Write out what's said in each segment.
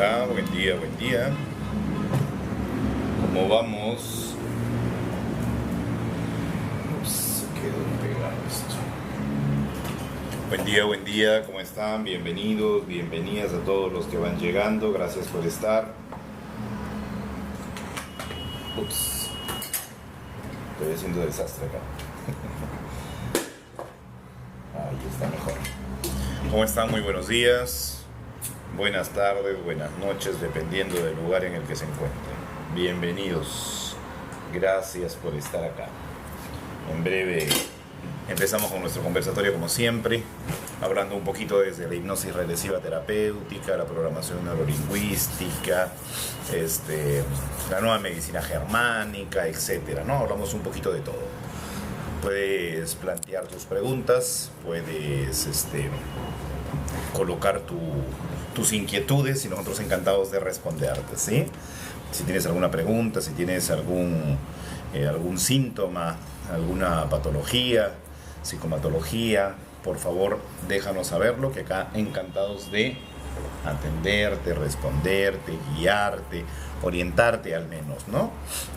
Hola, buen día, buen día. ¿Cómo vamos? Se quedó pegado esto. Buen día, ¿cómo están? Bienvenidos, bienvenidas a todos los que van llegando. Gracias por estar. Ups. Estoy haciendo desastre acá. Ahí está mejor. ¿Cómo están? Muy buenos días. Buenas tardes, buenas noches, dependiendo del lugar en el que se encuentren. Bienvenidos. Gracias por estar acá. En breve empezamos con nuestro conversatorio como siempre, hablando un poquito desde la hipnosis regresiva terapéutica, la programación neurolingüística, la nueva medicina germánica, etcétera, ¿no? Hablamos un poquito de todo. Puedes plantear tus preguntas, puedes colocar tus inquietudes y nosotros encantados de responderte, ¿sí? Si tienes alguna pregunta, si tienes algún síntoma, alguna patología, psicopatología, por favor déjanos saberlo, que acá encantados de atenderte, responderte, guiarte, orientarte al menos, ¿no?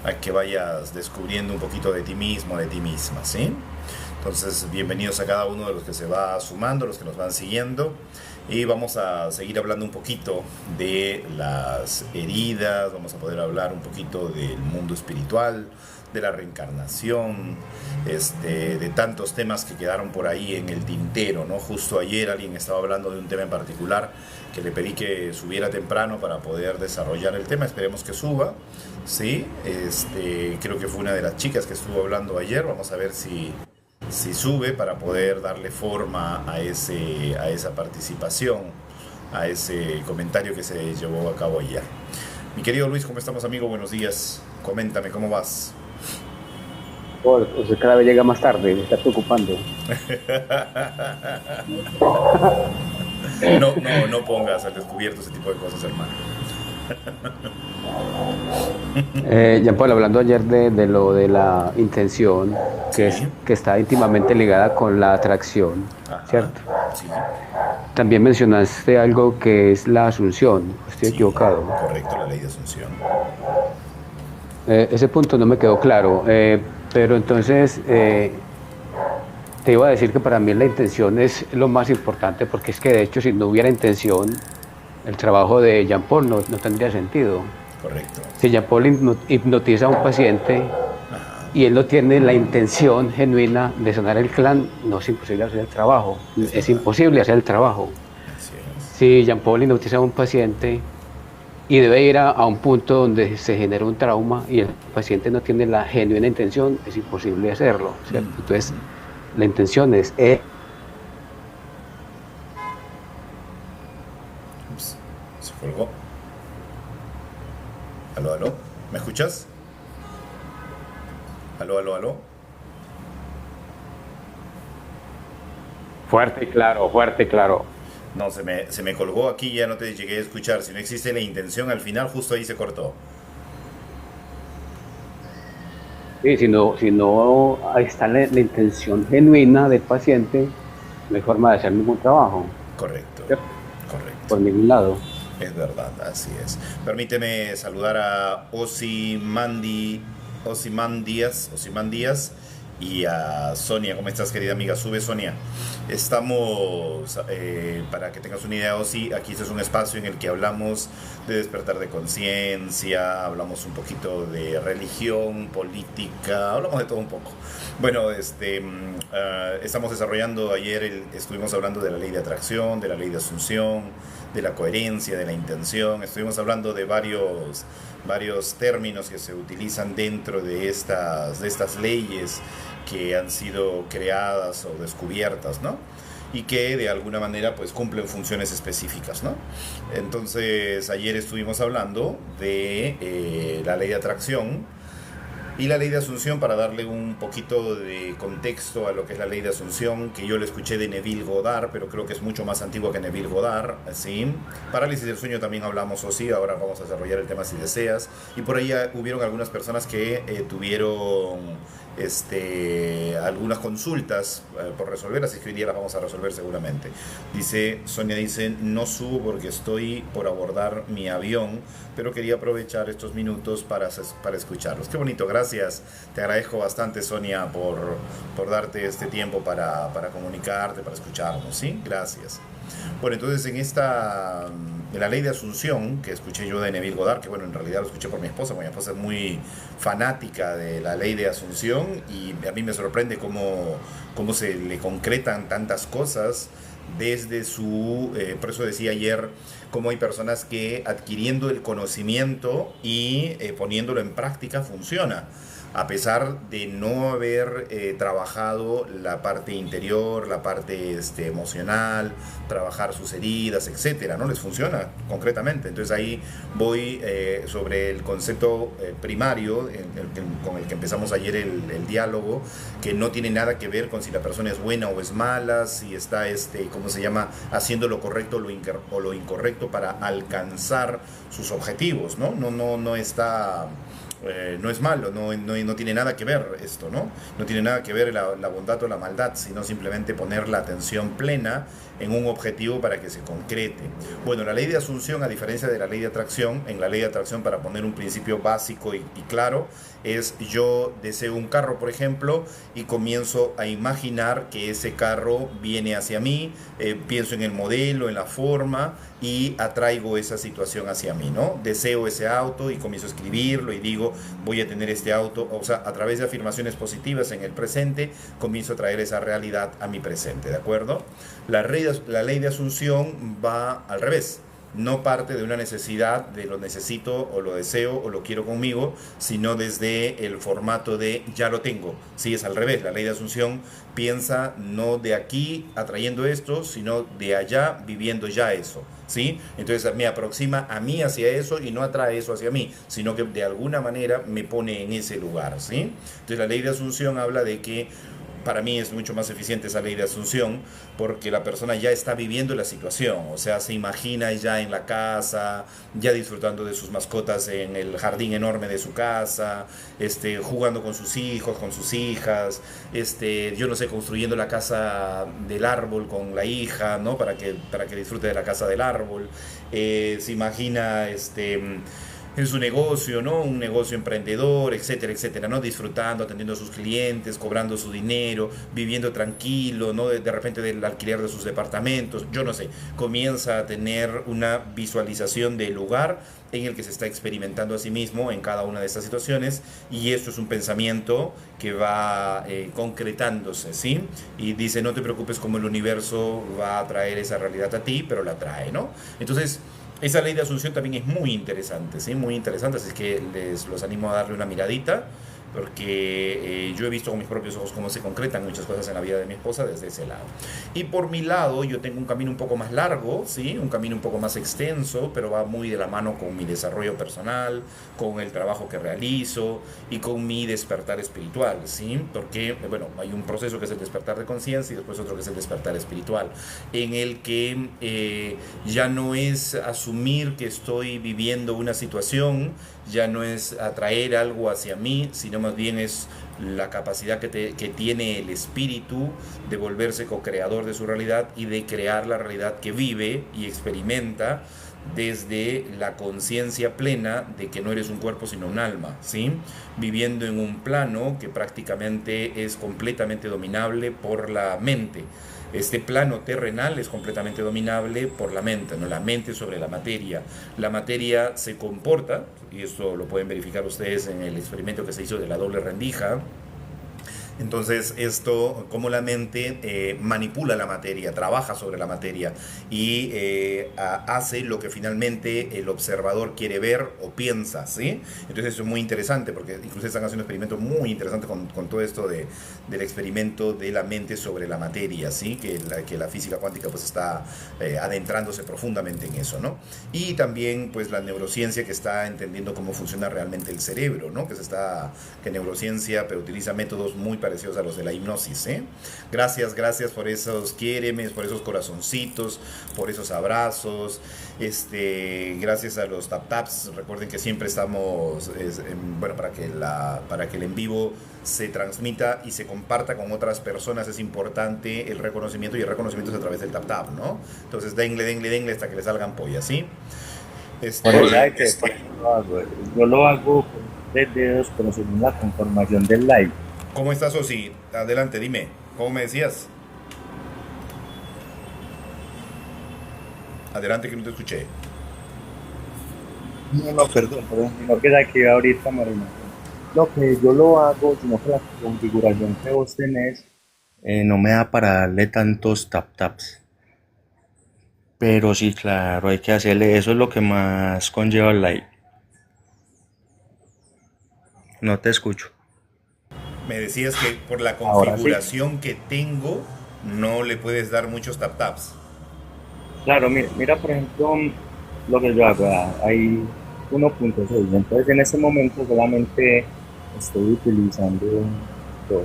A que vayas descubriendo un poquito de ti mismo, de ti misma, ¿sí? Entonces, bienvenidos a cada uno de los que se va sumando, los que nos van siguiendo. Y vamos a seguir hablando un poquito de las heridas, vamos a poder hablar un poquito del mundo espiritual, de la reencarnación, de tantos temas que quedaron por ahí en el tintero, ¿no? Justo ayer alguien estaba hablando de un tema en particular que le pedí que subiera temprano para poder desarrollar el tema. Esperemos que suba, ¿sí? Creo que fue una de las chicas que estuvo hablando ayer. Vamos a ver si sube para poder darle forma a esa participación, a ese comentario que se llevó a cabo ayer. Mi querido Luis, ¿cómo estamos, amigo? Buenos días. Coméntame, ¿cómo vas? Usted cada vez llega más tarde, me está preocupando. No pongas al descubierto ese tipo de cosas, hermano. Jean Paul, hablando ayer de lo de la intención, Sí. que está íntimamente ligada con la atracción, Ajá. ¿cierto? Sí. También mencionaste algo que es la asunción, estoy Sí, equivocado. correcto, la ley de asunción. Ese punto no me quedó claro, pero entonces te iba a decir que para mí la intención es lo más importante, porque es que de hecho si no hubiera intención, el trabajo de Jean Paul no tendría sentido. Correcto. Si Jean Paul hipnotiza a un paciente Ajá. y él no tiene la intención genuina de sanar el clan, no es imposible hacer el trabajo. Es imposible hacer el trabajo. Así es. Si Jean Paul hipnotiza a un paciente y debe ir a un punto donde se genera un trauma y el paciente no tiene la genuina intención, es imposible hacerlo, ¿cierto? Entonces, la intención es... Ups, se colgó. Aló, ¿me escuchas? Aló. Fuerte y claro, fuerte y claro. No, se me colgó aquí, ya no te llegué a escuchar. Si no existe la intención al final, justo ahí se cortó. Sí, si no ahí está la intención genuina del paciente, no hay forma de hacer ningún trabajo, Correcto, ¿cierto? correcto. Por ningún lado. Es verdad, así es. Permíteme saludar a Osimán Díaz y a Sonia. ¿Cómo estás, querida amiga? Sube, Sonia. Estamos, para que tengas una idea, Osi, aquí este es un espacio en el que hablamos de despertar de conciencia, hablamos un poquito de religión, política, hablamos de todo un poco. Bueno, estamos desarrollando, estuvimos hablando de la ley de atracción, de la ley de asunción, de la coherencia, de la intención. Estuvimos hablando de varios términos que se utilizan dentro de estas leyes que han sido creadas o descubiertas, ¿no? Y que de alguna manera pues cumplen funciones específicas, ¿no? Entonces ayer estuvimos hablando de la ley de atracción Y la ley de Asunción, para darle un poquito de contexto a lo que es la ley de Asunción, que yo lo escuché de Neville Goddard, pero creo que es mucho más antiguo que Neville Goddard, ¿sí? Parálisis del sueño también hablamos, o sí, ahora vamos a desarrollar el tema si deseas. Y por ahí hubieron algunas personas que tuvieron algunas consultas por resolver, así que hoy día las vamos a resolver seguramente. Sonia dice, no subo porque estoy por abordar mi avión, pero quería aprovechar estos minutos para escucharlos. Qué bonito, gracias. Te agradezco bastante, Sonia, por darte este tiempo para comunicarte, para escucharnos, ¿sí? Gracias. Bueno, entonces en la ley de Asunción, que escuché yo de Neville Goddard, que bueno, en realidad lo escuché por mi esposa, porque mi esposa es muy fanática de la ley de Asunción y a mí me sorprende cómo se le concretan tantas cosas desde por eso decía ayer, cómo hay personas que adquiriendo el conocimiento y poniéndolo en práctica funciona. A pesar de no haber trabajado la parte interior, la parte emocional, trabajar sus heridas, etcétera, ¿no? Les funciona concretamente. Entonces ahí voy sobre el concepto primario con el que empezamos ayer el diálogo, que no tiene nada que ver con si la persona es buena o es mala, si está, ¿cómo se llama?, haciendo lo correcto o lo incorrecto para alcanzar sus objetivos, ¿no? No está... no es malo, no tiene nada que ver esto, ¿no? No tiene nada que ver la bondad o la maldad, sino simplemente poner la atención plena en un objetivo para que se concrete. Bueno, la ley de Asunción, a diferencia de la ley de atracción, en la ley de atracción, para poner un principio básico y claro, es yo deseo un carro, por ejemplo, y comienzo a imaginar que ese carro viene hacia mí, pienso en el modelo, en la forma y atraigo esa situación hacia mí, ¿no? Deseo ese auto y comienzo a escribirlo y digo, voy a tener este auto, o sea, a través de afirmaciones positivas en el presente, comienzo a traer esa realidad a mi presente, ¿de acuerdo? La ley de Asunción va al revés. No parte de una necesidad de lo necesito o lo deseo o lo quiero conmigo, sino desde el formato de ya lo tengo. Sí, es al revés. La ley de Asunción piensa no de aquí atrayendo esto, sino de allá viviendo ya eso. ¿Sí? Entonces me aproxima a mí hacia eso y no atrae eso hacia mí, sino que de alguna manera me pone en ese lugar. ¿Sí? Entonces la ley de Asunción habla de que para mí es mucho más eficiente esa ley de Asunción porque la persona ya está viviendo la situación, o sea, se imagina ya en la casa, ya disfrutando de sus mascotas en el jardín enorme de su casa, jugando con sus hijos, con sus hijas, yo no sé, construyendo la casa del árbol con la hija, ¿no? Para que disfrute de la casa del árbol, se imagina en su negocio, ¿no? Un negocio emprendedor, etcétera, etcétera, ¿no? Disfrutando, atendiendo a sus clientes, cobrando su dinero, viviendo tranquilo, ¿no? De repente del alquiler de sus departamentos, yo no sé, comienza a tener una visualización del lugar en el que se está experimentando a sí mismo en cada una de estas situaciones, y esto es un pensamiento que va concretándose, ¿sí? Y dice, no te preocupes como el universo va a traer esa realidad a ti, pero la trae, ¿no? Entonces, esa ley de Asunción también es muy interesante, ¿sí? Muy interesante, así que los animo a darle una miradita, porque yo he visto con mis propios ojos cómo se concretan muchas cosas en la vida de mi esposa desde ese lado. Y por mi lado, yo tengo un camino un poco más largo, ¿sí? Un camino un poco más extenso, pero va muy de la mano con mi desarrollo personal, con el trabajo que realizo y con mi despertar espiritual, ¿sí? Porque, bueno, hay un proceso que es el despertar de conciencia y después otro que es el despertar espiritual, en el que ya no es asumir que estoy viviendo una situación, ya no es atraer algo hacia mí, sino más bien es la capacidad que tiene el espíritu de volverse co-creador de su realidad y de crear la realidad que vive y experimenta desde la conciencia plena de que no eres un cuerpo sino un alma, ¿sí? Viviendo en un plano que prácticamente es completamente dominable por la mente. Este plano terrenal es completamente dominable por la mente, ¿no? La mente sobre la materia. La materia se comporta, y esto lo pueden verificar ustedes en el experimento que se hizo de la doble rendija, Entonces, esto, como la mente manipula la materia, trabaja sobre la materia y hace lo que finalmente el observador quiere ver o piensa, ¿sí? Entonces, eso es muy interesante porque incluso están haciendo experimentos muy interesantes con todo esto del experimento de la mente sobre la materia, ¿sí? Que la física cuántica pues está adentrándose profundamente en eso, ¿no? Y también pues la neurociencia que está entendiendo cómo funciona realmente el cerebro, ¿no? Que neurociencia pero utiliza métodos muy parecidos a los de la hipnosis, ¿eh? Gracias, gracias por esos quiéremes, por esos corazoncitos, por esos abrazos, gracias a los tap taps. Recuerden que siempre estamos, bueno, para que el en vivo se transmita y se comparta con otras personas es importante el reconocimiento, y el reconocimiento es a través del tap tap, ¿no? Entonces denle, denle, denle hasta que le salgan pollas, ¿sí? Bueno, ¿sabe qué? Por eso lo hago. Yo lo hago con 3 dedos, pero según la conformación del live. ¿Cómo estás, Osi? Adelante, dime. ¿Cómo me decías? Adelante, que no te escuché. No, perdón, sino que saqué ahorita, Marina. Lo que yo lo hago, sino que la configuración que vos tenés no me da para darle tantos tap taps. Pero sí, claro, hay que hacerle, eso es lo que más conlleva el live. No te escucho. Me decías que por la Ahora sí. configuración que tengo, no le puedes dar muchos tap taps. Claro, mira, por ejemplo, lo que yo hago, hay 1.6, entonces en este momento solamente estoy utilizando 2.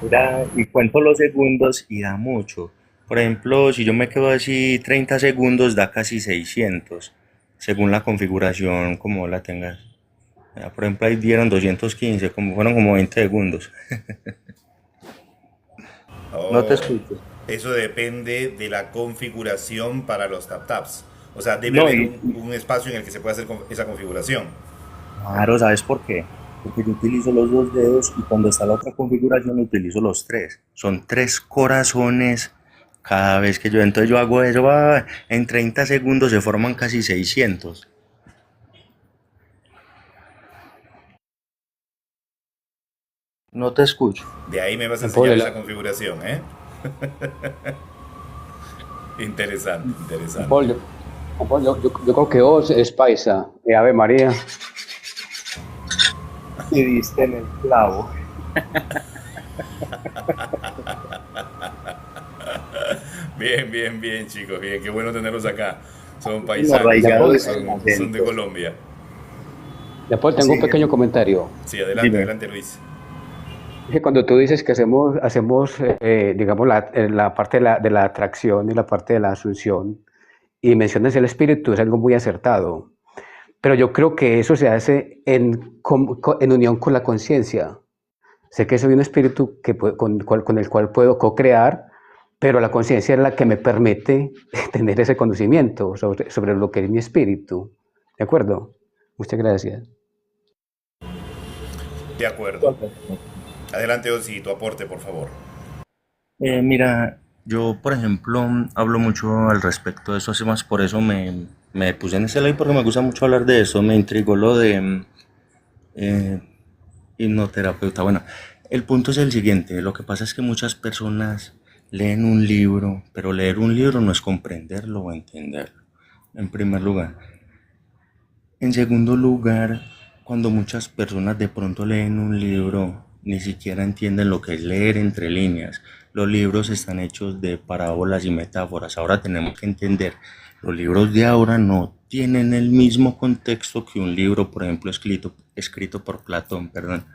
Mira, y cuento los segundos y da mucho. Por ejemplo, si yo me quedo así 30 segundos, da casi 600, según la configuración como la tengas. Ya, por ejemplo, ahí dieron 215, como fueron como 20 segundos. No te Oh, escucho. eso depende de la configuración para los tap taps. O sea, debe No, haber un espacio en el que se pueda hacer esa configuración. claro, ¿sabes por qué? Porque yo utilizo los 2 dedos y cuando está la otra configuración utilizo los 3. Son 3 corazones cada vez que yo. Entonces yo hago eso, en 30 segundos se forman casi 600. No te escucho. De ahí me vas a Don Paul, enseñar esa configuración, ¿eh? Interesante, Don interesante. Paul, yo creo que vos es paisa, Ave María. Y diste en el clavo. Bien, bien, bien, chicos, bien. Qué bueno tenerlos acá. Son Los paisanos, arraigados son, en son de acentos. Colombia. Después tengo Sí, un pequeño comentario. Sí, adelante, dime. adelante, Luis. Es que cuando tú dices que hacemos digamos, la parte de la atracción y la parte de la asunción, y mencionas el espíritu, es algo muy acertado. Pero yo creo que eso se hace en unión con la conciencia. Sé que soy un espíritu con el cual puedo co-crear, pero la conciencia es la que me permite tener ese conocimiento sobre lo que es mi espíritu. ¿De acuerdo? Muchas gracias. De acuerdo. Adelante, Osi, tu aporte, por favor. Mira, yo por ejemplo hablo mucho al respecto de eso, así más por eso me puse en ese live porque me gusta mucho hablar de eso, me intrigó lo de eh, hipnoterapeuta. Bueno, el punto es el siguiente, lo que pasa es que muchas personas leen un libro, pero leer un libro no es comprenderlo o entenderlo, en primer lugar. En segundo lugar, cuando muchas personas de pronto leen un libro, ni siquiera entienden lo que es leer entre líneas. Los libros están hechos de parábolas y metáforas. Ahora tenemos que entender, los libros de ahora no tienen el mismo contexto que un libro, por ejemplo, escrito por Platón, perdón.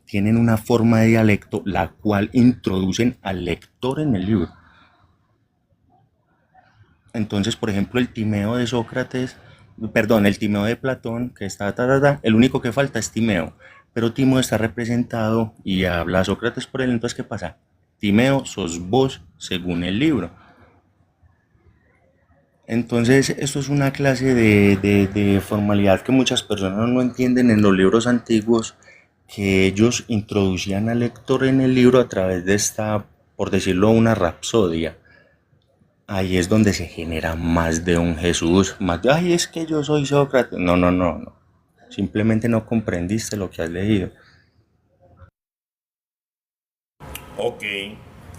Tienen una forma de dialecto la cual introducen al lector en el libro. Entonces, por ejemplo, el Timeo de Sócrates, perdón, el Timeo de Platón, que está, el único que falta es Timeo, pero Timeo está representado y habla Sócrates por él, entonces, ¿qué pasa? Timeo sos vos según el libro. Entonces, esto es una clase de formalidad que muchas personas no entienden en los libros antiguos, que ellos introducían al lector en el libro a través de esta, por decirlo, una rapsodia. ahí es donde se genera más de un Jesús, más de, ay, es que yo soy Sócrates. No, no, no, no. Simplemente no comprendiste lo que has leído. Ok,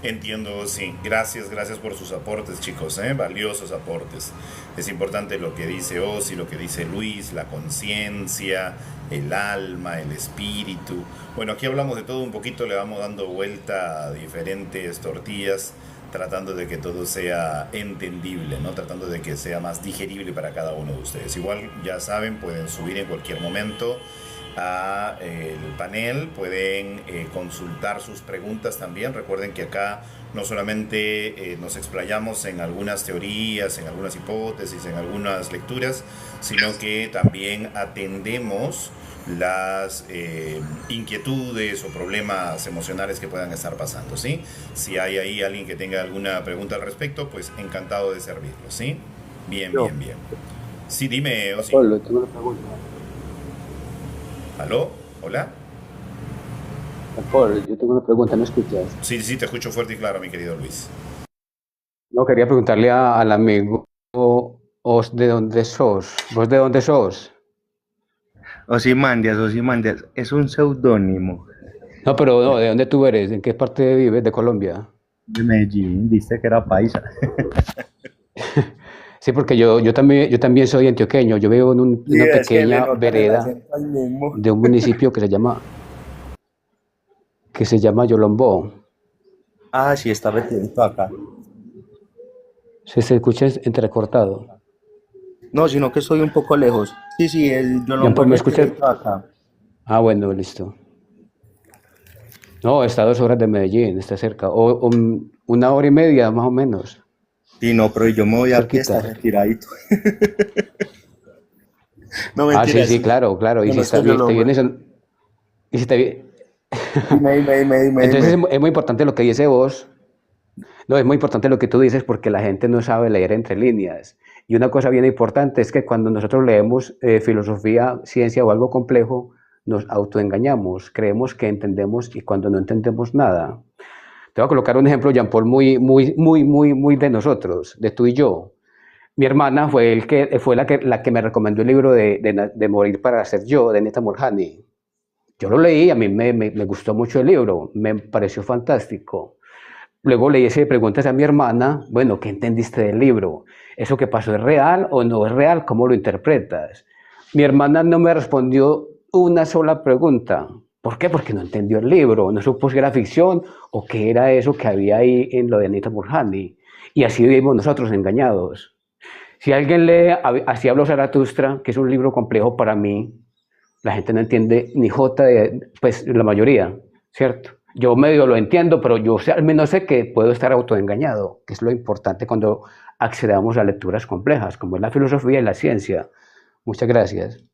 entiendo, sí. Gracias por sus aportes, chicos, valiosos aportes. Es importante lo que dice Oz y lo que dice Luis, la conciencia, el alma, el espíritu. Bueno, aquí hablamos de todo un poquito, le vamos dando vuelta a diferentes tortillas, tratando de que todo sea entendible, ¿no? Tratando de que sea más digerible para cada uno de ustedes. Igual, ya saben, pueden subir en cualquier momento a el panel, pueden consultar sus preguntas también. Recuerden que acá no solamente nos explayamos en algunas teorías, en algunas hipótesis, en algunas lecturas, sino que también atendemos las inquietudes o problemas emocionales que puedan estar pasando, ¿sí? Si hay ahí alguien que tenga alguna pregunta al respecto, pues encantado de servirlo, ¿sí? Bien, Yo, bien, bien. Sí, dime, o sí. Pablo, tengo una pregunta. ¿Aló? ¿Hola? Paul, yo tengo una pregunta, ¿me escuchas? Sí, sí, te escucho fuerte y claro, mi querido Luis. No, quería preguntarle al amigo, ¿os de dónde sos? ¿Vos de dónde sos? Osimandias, es un seudónimo No, pero no, ¿de dónde tú eres? ¿En qué parte vives de Colombia? de Medellín, dice que era paisa. Sí, porque yo también soy antioqueño. Yo vivo en Sí, una es que le pequeña notan el vereda acento al mismo. de un municipio que se llama Yolombó. Ah, sí, está retirado acá. Se escucha entrecortado. No, sino que estoy un poco lejos. Sí, sí, yo lo Jean Paul, voy ¿me escuchas? retirado acá. Ah, bueno, listo. No, está a 2 horas de Medellín, está cerca. O 1 hora y media, más o menos. Sí, no, pero yo me voy a pie, está Cerquita. retiradito. No, Ah, sí, mentiras. sí, claro, claro. Y si Conozco yo te lo vienes, y si te vi- Dime. entonces es muy importante lo que dice vos. No, es muy importante lo que tú dices porque la gente no sabe leer entre líneas. Y una cosa bien importante es que cuando nosotros leemos filosofía, ciencia o algo complejo, nos autoengañamos, creemos que entendemos y cuando no entendemos nada. Te voy a colocar un ejemplo, Jean Paul, muy de nosotros, de tú y yo. Mi hermana fue la que me recomendó el libro de Morir para ser yo, de Neta Morjani. Yo lo leí, a mí me gustó mucho el libro, me pareció fantástico. Luego le hice preguntas a mi hermana, bueno, ¿qué entendiste del libro? ¿Eso que pasó es real o no es real? ¿Cómo lo interpretas? Mi hermana no me respondió una sola pregunta. ¿Por qué? Porque no entendió el libro, no supo si era ficción o qué era eso que había ahí en lo de Anita Burhani. Y así vivimos nosotros engañados. Si alguien lee Así habló Zaratustra, que es un libro complejo para mí, la gente no entiende ni jota pues la mayoría, ¿cierto? Yo medio lo entiendo, pero yo al menos sé que puedo estar autoengañado, que es lo importante cuando accedamos a lecturas complejas, como es la filosofía y la ciencia. Muchas gracias.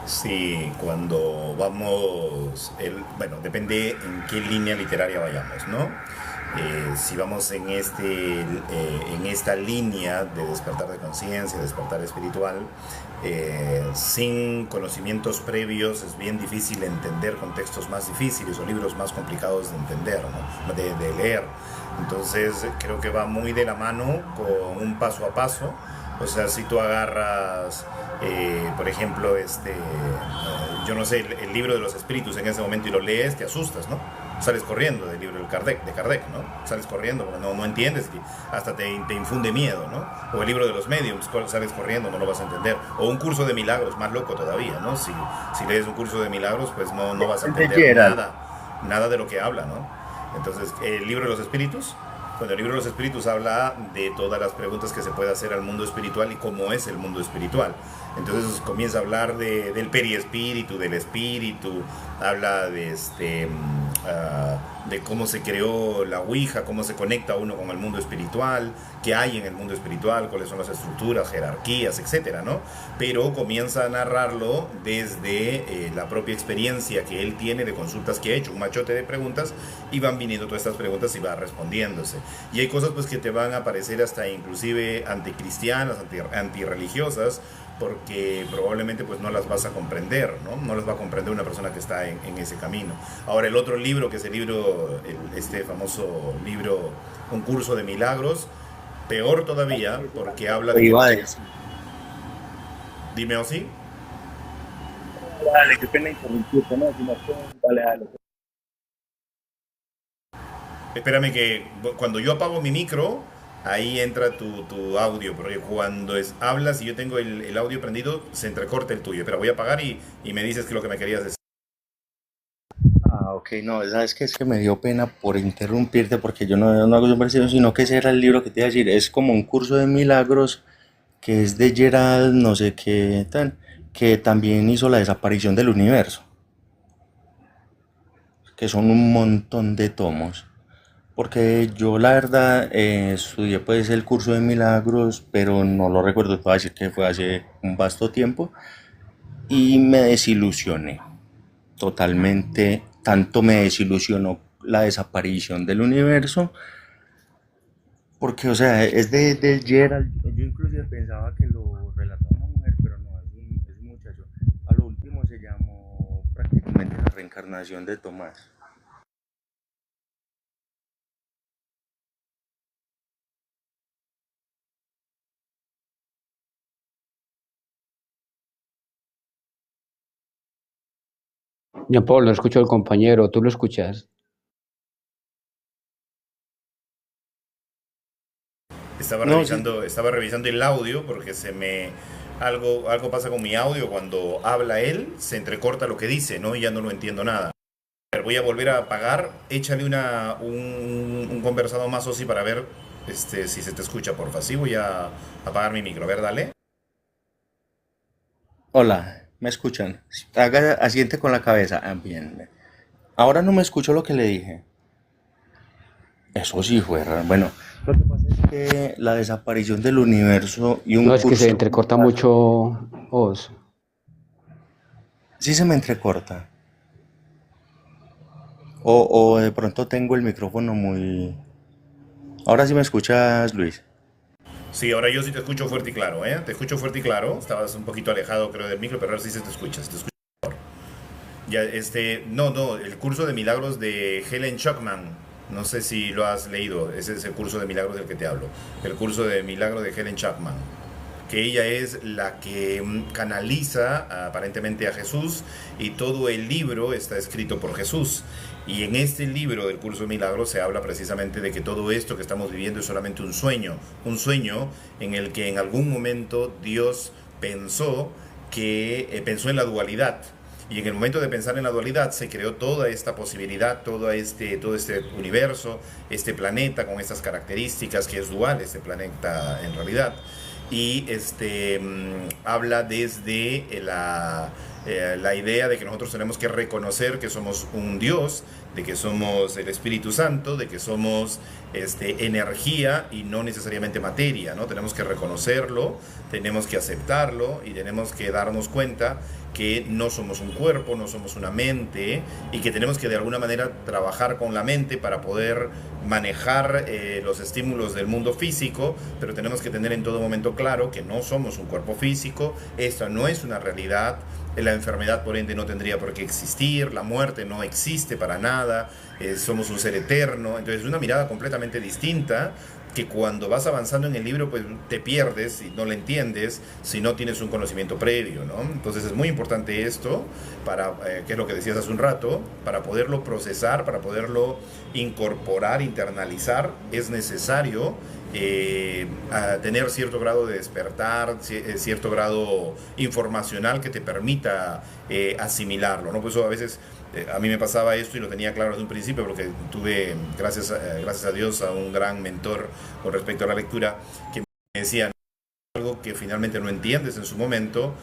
Sí, cuando vamos, bueno, depende en qué línea literaria vayamos, ¿no? Si vamos en esta línea de despertar de conciencia, despertar espiritual, sin conocimientos previos es bien difícil entender contextos más difíciles o libros más complicados de entender, ¿no? de leer. Entonces creo que va muy de la mano con un paso a paso. O sea, si tú agarras, por ejemplo, yo no sé, el libro de los espíritus en ese momento y lo lees, te asustas, ¿no? Sales corriendo del libro de Kardec, ¿no? Sales corriendo, porque no entiendes, y hasta te infunde miedo, ¿no? O el libro de los mediums, sales corriendo, no lo vas a entender. O un curso de milagros, más loco todavía, ¿no? Si lees un curso de milagros, pues no vas a El de entender Gerald. nada de lo que habla, ¿no? Entonces, el libro de los espíritus, bueno, el libro de los espíritus habla de todas las preguntas que se puede hacer al mundo espiritual y cómo es el mundo espiritual. Entonces comienza a hablar del periespíritu, del espíritu, habla de cómo se creó la Ouija, cómo se conecta uno con el mundo espiritual, qué hay en el mundo espiritual, cuáles son las estructuras, jerarquías, etcétera, ¿no? Pero comienza a narrarlo desde la propia experiencia que él tiene de consultas que ha hecho, un machote de preguntas, y van viniendo todas estas preguntas y va respondiéndose. Y hay cosas pues que te van a parecer hasta inclusive anticristianas, antirreligiosas, porque probablemente pues no las vas a comprender, ¿no? No las va a comprender una persona que está en ese camino. Ahora el otro libro, que es el libro, este famoso libro, Un curso de milagros, peor todavía, porque habla Lo de que... iba a decir. Dime o sí. Dale, qué pena interrumpirte, ¿no? Si no, dale, dale. Espérame que cuando yo apago mi micro, ahí entra tu audio, porque cuando hablas y yo tengo el audio prendido, se entrecorta el tuyo. Pero voy a apagar y me dices que lo que me querías decir. Ah, ok, no, sabes que es que me dio pena por interrumpirte porque yo no hago subversión, sino que ese era el libro que te iba a decir. Es como un curso de milagros que es de Gerald, no sé qué tal, que también hizo la desaparición del universo, que son un montón de tomos. Porque yo la verdad estudié pues el curso de milagros, pero no lo recuerdo, te voy a decir que fue hace un vasto tiempo y me desilusioné totalmente, tanto me desilusionó la desaparición del universo, porque o sea, es de Gerald, yo inclusive pensaba que lo relataba una mujer, pero no, es un muchacho. A lo último se llamó prácticamente la reencarnación de Tomás. Jean Paul, no escucho al compañero, ¿tú lo escuchas? No, sí, Estaba revisando el audio porque algo pasa con mi audio cuando habla él, se entrecorta lo que dice, ¿no? Y ya no lo entiendo nada. Voy a volver a apagar, échale un conversado más, Osi, para ver si se te escucha, porfa. Sí, voy a apagar mi micro. A ver, dale. hola, ¿me escuchan? Haga asiente con la cabeza. Ah, bien. Ahora no me escuchó lo que le dije. Eso sí fue raro. Bueno, lo que pasa es que la desaparición del universo y un No, es que se curso de entrecorta milagros. mucho Os. Sí se me entrecorta. O de pronto tengo el micrófono muy... Ahora sí me escuchas, Luis. Sí, ahora yo sí te escucho fuerte y claro, ¿eh? Te escucho fuerte y claro. Estabas un poquito alejado, creo, del micro, pero ahora sí se te escucha. Se te escucha. Ya, no, el curso de milagros de Helen Schuckman. No sé si lo has leído. Ese es el curso de milagros del que te hablo. El curso de milagros de Helen Schuckman, que ella es la que canaliza aparentemente a Jesús, y todo el libro está escrito por Jesús. Y en este libro del curso de milagros se habla precisamente de que todo esto que estamos viviendo es solamente un sueño en el que en algún momento Dios pensó en la dualidad. Y en el momento de pensar en la dualidad se creó toda esta posibilidad, todo este universo, este planeta con estas características, que es dual este planeta en realidad. Y habla desde la idea de que nosotros tenemos que reconocer que somos un Dios, de que somos el Espíritu Santo, de que somos energía y no necesariamente materia, ¿no? Tenemos que reconocerlo, tenemos que aceptarlo y tenemos que darnos cuenta que no somos un cuerpo, no somos una mente, y que tenemos que de alguna manera trabajar con la mente para poder manejar los estímulos del mundo físico, pero tenemos que tener en todo momento claro que no somos un cuerpo físico, esto no es una realidad, la enfermedad por ende no tendría por qué existir, la muerte no existe para nada, somos un ser eterno. Entonces es una mirada completamente distinta, que cuando vas avanzando en el libro pues te pierdes y no lo entiendes si no tienes un conocimiento previo, ¿no? Entonces es muy importante esto, que es lo que decías hace un rato, para poderlo procesar, para poderlo incorporar, internalizar, es necesario a tener cierto grado de despertar, cierto grado informacional que te permita asimilarlo, ¿no? Por eso a veces a mí me pasaba esto y lo tenía claro desde un principio, porque tuve, gracias a Dios, a un gran mentor con respecto a la lectura, que me decía: algo que finalmente no entiendes en su momento,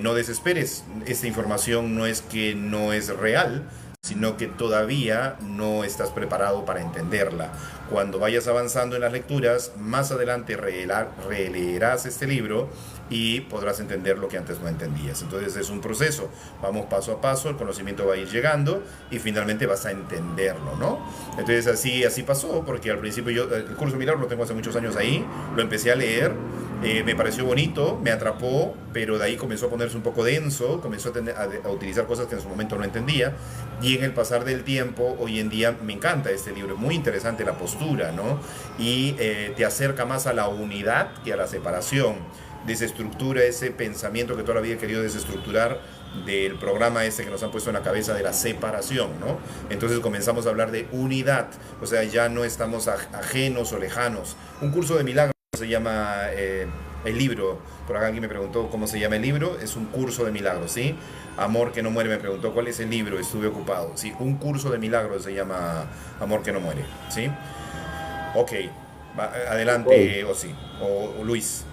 no desesperes. Esta información no es que no es real, sino que todavía no estás preparado para entenderla. Cuando vayas avanzando en las lecturas, más adelante releerás este libro y podrás entender lo que antes no entendías. Entonces es un proceso, vamos paso a paso, el conocimiento va a ir llegando y finalmente vas a entenderlo, ¿no? Entonces así pasó, porque al principio el curso de milagro lo tengo hace muchos años ahí, lo empecé a leer Me pareció bonito, me atrapó, pero de ahí comenzó a ponerse un poco denso, comenzó a utilizar cosas que en su momento no entendía, y en el pasar del tiempo, hoy en día me encanta este libro, muy interesante la postura, ¿no? Y te acerca más a la unidad que a la separación, desestructura ese pensamiento que toda la vida he querido desestructurar del programa este que nos han puesto en la cabeza de la separación, ¿no? Entonces comenzamos a hablar de unidad, o sea, ya no estamos ajenos o lejanos. Un curso de milagros se llama el libro, por acá alguien me preguntó cómo se llama el libro, es un curso de milagros, ¿sí? Amor que no muere me preguntó cuál es el libro, estuve ocupado, sí, un curso de milagros se llama Amor que no muere, ¿sí? Ok, adelante, Osi, o Luis.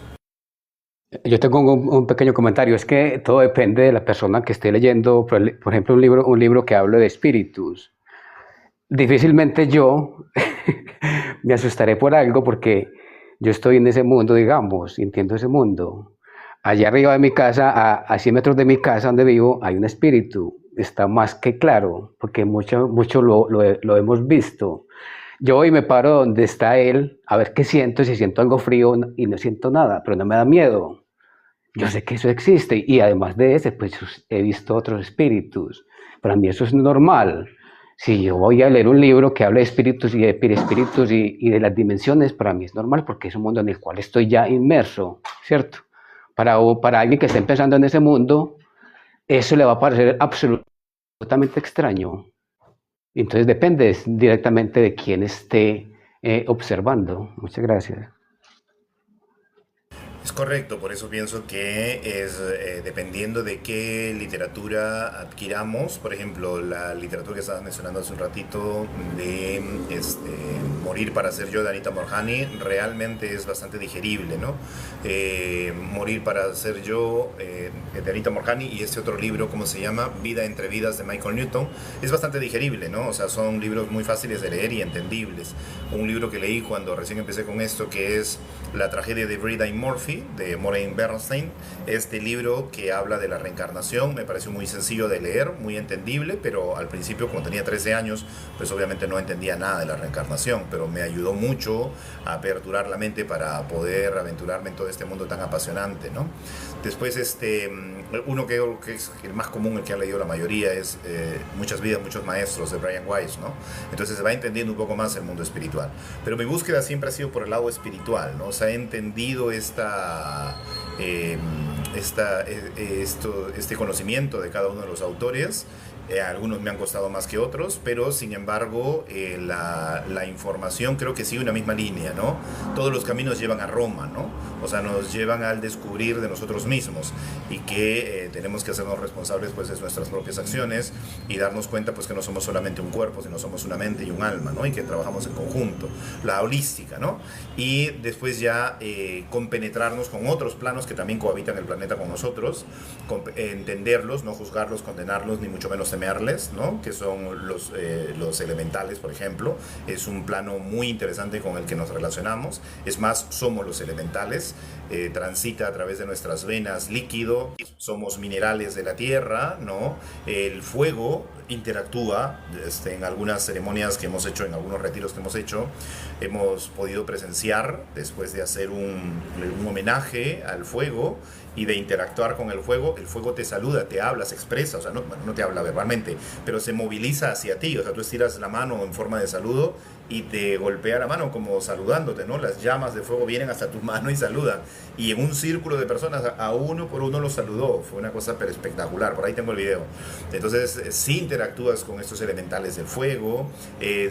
Yo tengo un pequeño comentario, es que todo depende de la persona que esté leyendo, por ejemplo, un libro que hable de espíritus. Difícilmente yo me asustaré por algo porque yo estoy en ese mundo, digamos, y entiendo ese mundo. Allá arriba de mi casa, a 100 metros de mi casa donde vivo, hay un espíritu. Está más que claro, porque mucho lo hemos visto. Yo hoy me paro donde está él, a ver qué siento, si siento algo frío y no siento nada, pero no me da miedo. Yo sé que eso existe y además de ese, pues he visto otros espíritus. Para mí eso es normal. Si yo voy a leer un libro que hable de espíritus y de perispíritus y de las dimensiones, para mí es normal porque es un mundo en el cual estoy ya inmerso, ¿cierto? Para alguien que está empezando en ese mundo, eso le va a parecer absolutamente extraño. Entonces depende directamente de quién esté observando. Muchas gracias. Es correcto, por eso pienso que es dependiendo de qué literatura adquiramos, por ejemplo, la literatura que estabas mencionando hace un ratito de Morir para ser yo de Anita Moorjani, realmente es bastante digerible, ¿no? Morir para ser yo de Anita Moorjani y este otro libro, ¿cómo se llama? Vida entre vidas de Michael Newton, es bastante digerible, ¿no? O sea, son libros muy fáciles de leer y entendibles. Un libro que leí cuando recién empecé con esto, que es La tragedia de Brida y Murphy, de Maureen Bernstein. Este libro que habla de la reencarnación me pareció muy sencillo de leer, muy entendible, pero al principio, como tenía 13 años, pues obviamente no entendía nada de la reencarnación, pero me ayudó mucho a aperturar la mente para poder aventurarme en todo este mundo tan apasionante, ¿no? Después, uno que creo que es el más común, el que ha leído la mayoría, es Muchas vidas, muchos maestros, de Brian Weiss, ¿no? Entonces se va entendiendo un poco más el mundo espiritual. Pero mi búsqueda siempre ha sido por el lado espiritual, ¿no? O sea, he entendido este conocimiento de cada uno de los autores. Algunos me han costado más que otros, pero sin embargo la información creo que sigue una misma línea, ¿no? Todos los caminos llevan a Roma, ¿no? O sea, nos llevan al descubrir de nosotros mismos y que tenemos que hacernos responsables pues de nuestras propias acciones y darnos cuenta pues que no somos solamente un cuerpo, sino somos una mente y un alma, ¿no? Y que trabajamos en conjunto, la holística, ¿no? Y después ya compenetrarnos con otros planos que también cohabitan el planeta con nosotros, entenderlos, no juzgarlos, condenarlos, ni mucho menos temerles, ¿no? Que son los elementales, por ejemplo. Es un plano muy interesante con el que nos relacionamos. Es más, somos los elementales. Transita a través de nuestras venas líquido. Somos minerales de la tierra, ¿no? El fuego interactúa en algunas ceremonias que hemos hecho, en algunos retiros que hemos hecho. Hemos podido presenciar, después de hacer un homenaje al fuego y de interactuar con el fuego te saluda, te habla, se expresa, o sea, no te habla verbalmente, pero se moviliza hacia ti, o sea, tú estiras la mano en forma de saludo y te golpea la mano como saludándote, ¿no? Las llamas de fuego vienen hasta tu mano y saludan, y en un círculo de personas, a uno por uno los saludó, fue una cosa espectacular, por ahí tengo el video. Entonces, sí interactúas con estos elementales del fuego,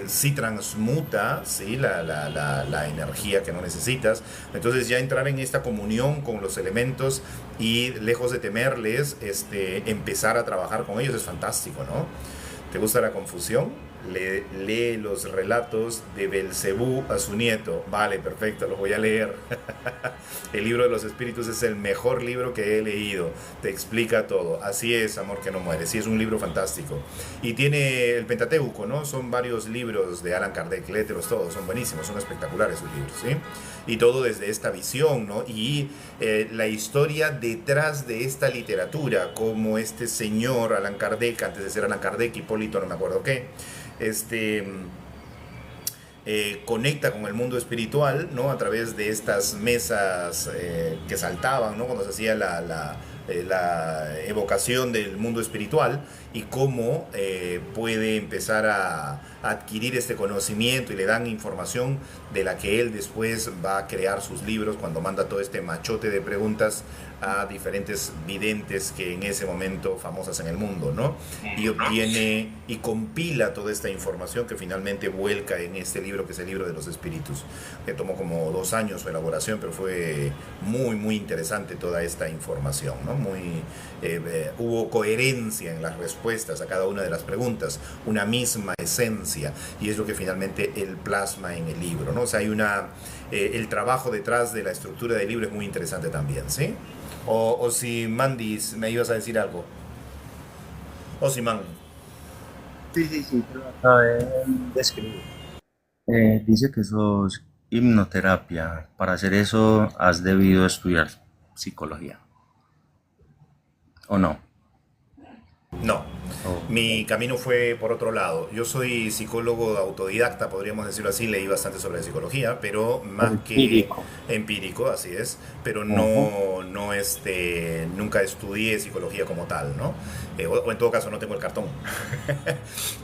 sí transmuta, ¿sí? La energía que no necesitas, entonces ya entrar en esta comunión con los elementos y lejos de temerles, empezar a trabajar con ellos es fantástico, ¿no? ¿Te gusta la confusión? Lee los relatos de Belcebú a su nieto. Vale, perfecto, los voy a leer. El libro de los espíritus es el mejor libro que he leído. Te explica todo. Así es, Amor que no muere. Sí, es un libro fantástico. Y tiene el Pentateuco, ¿no? Son varios libros de Allan Kardec. Léetelos todos, son buenísimos, son espectaculares sus libros, ¿sí? Y todo desde esta visión, ¿no? Y la historia detrás de esta literatura, como este señor Allan Kardec, antes de ser Allan Kardec, Hipólito, no me acuerdo qué, conecta con el mundo espiritual, ¿no? A través de estas mesas que saltaban, ¿no? Cuando se hacía la evocación del mundo espiritual, y cómo puede empezar a adquirir este conocimiento y le dan información de la que él después va a crear sus libros cuando manda todo este machote de preguntas a diferentes videntes que en ese momento famosas en el mundo, ¿no? Y obtiene y compila toda esta información que finalmente vuelca en este libro, que es el Libro de los Espíritus, que tomó como 2 años su elaboración, pero fue muy, muy interesante toda esta información, ¿no? Hubo coherencia en las respuestas a cada una de las preguntas, una misma esencia, y es lo que finalmente él plasma en el libro, ¿no? O sea, hay el trabajo detrás de la estructura del libro es muy interesante también, ¿sí? O si Mandis, me ibas a decir algo. O si Man. Sí, pero acabé de escribir. Dice que eso es hipnoterapia. Para hacer eso has debido estudiar psicología. ¿O no? No, Oh, mi camino fue por otro lado. Yo soy psicólogo autodidacta, podríamos decirlo así, leí bastante sobre psicología, pero más que empírico. empírico, así es, pero Ajá. nunca estudié psicología como tal, ¿no? O en todo caso no tengo el cartón.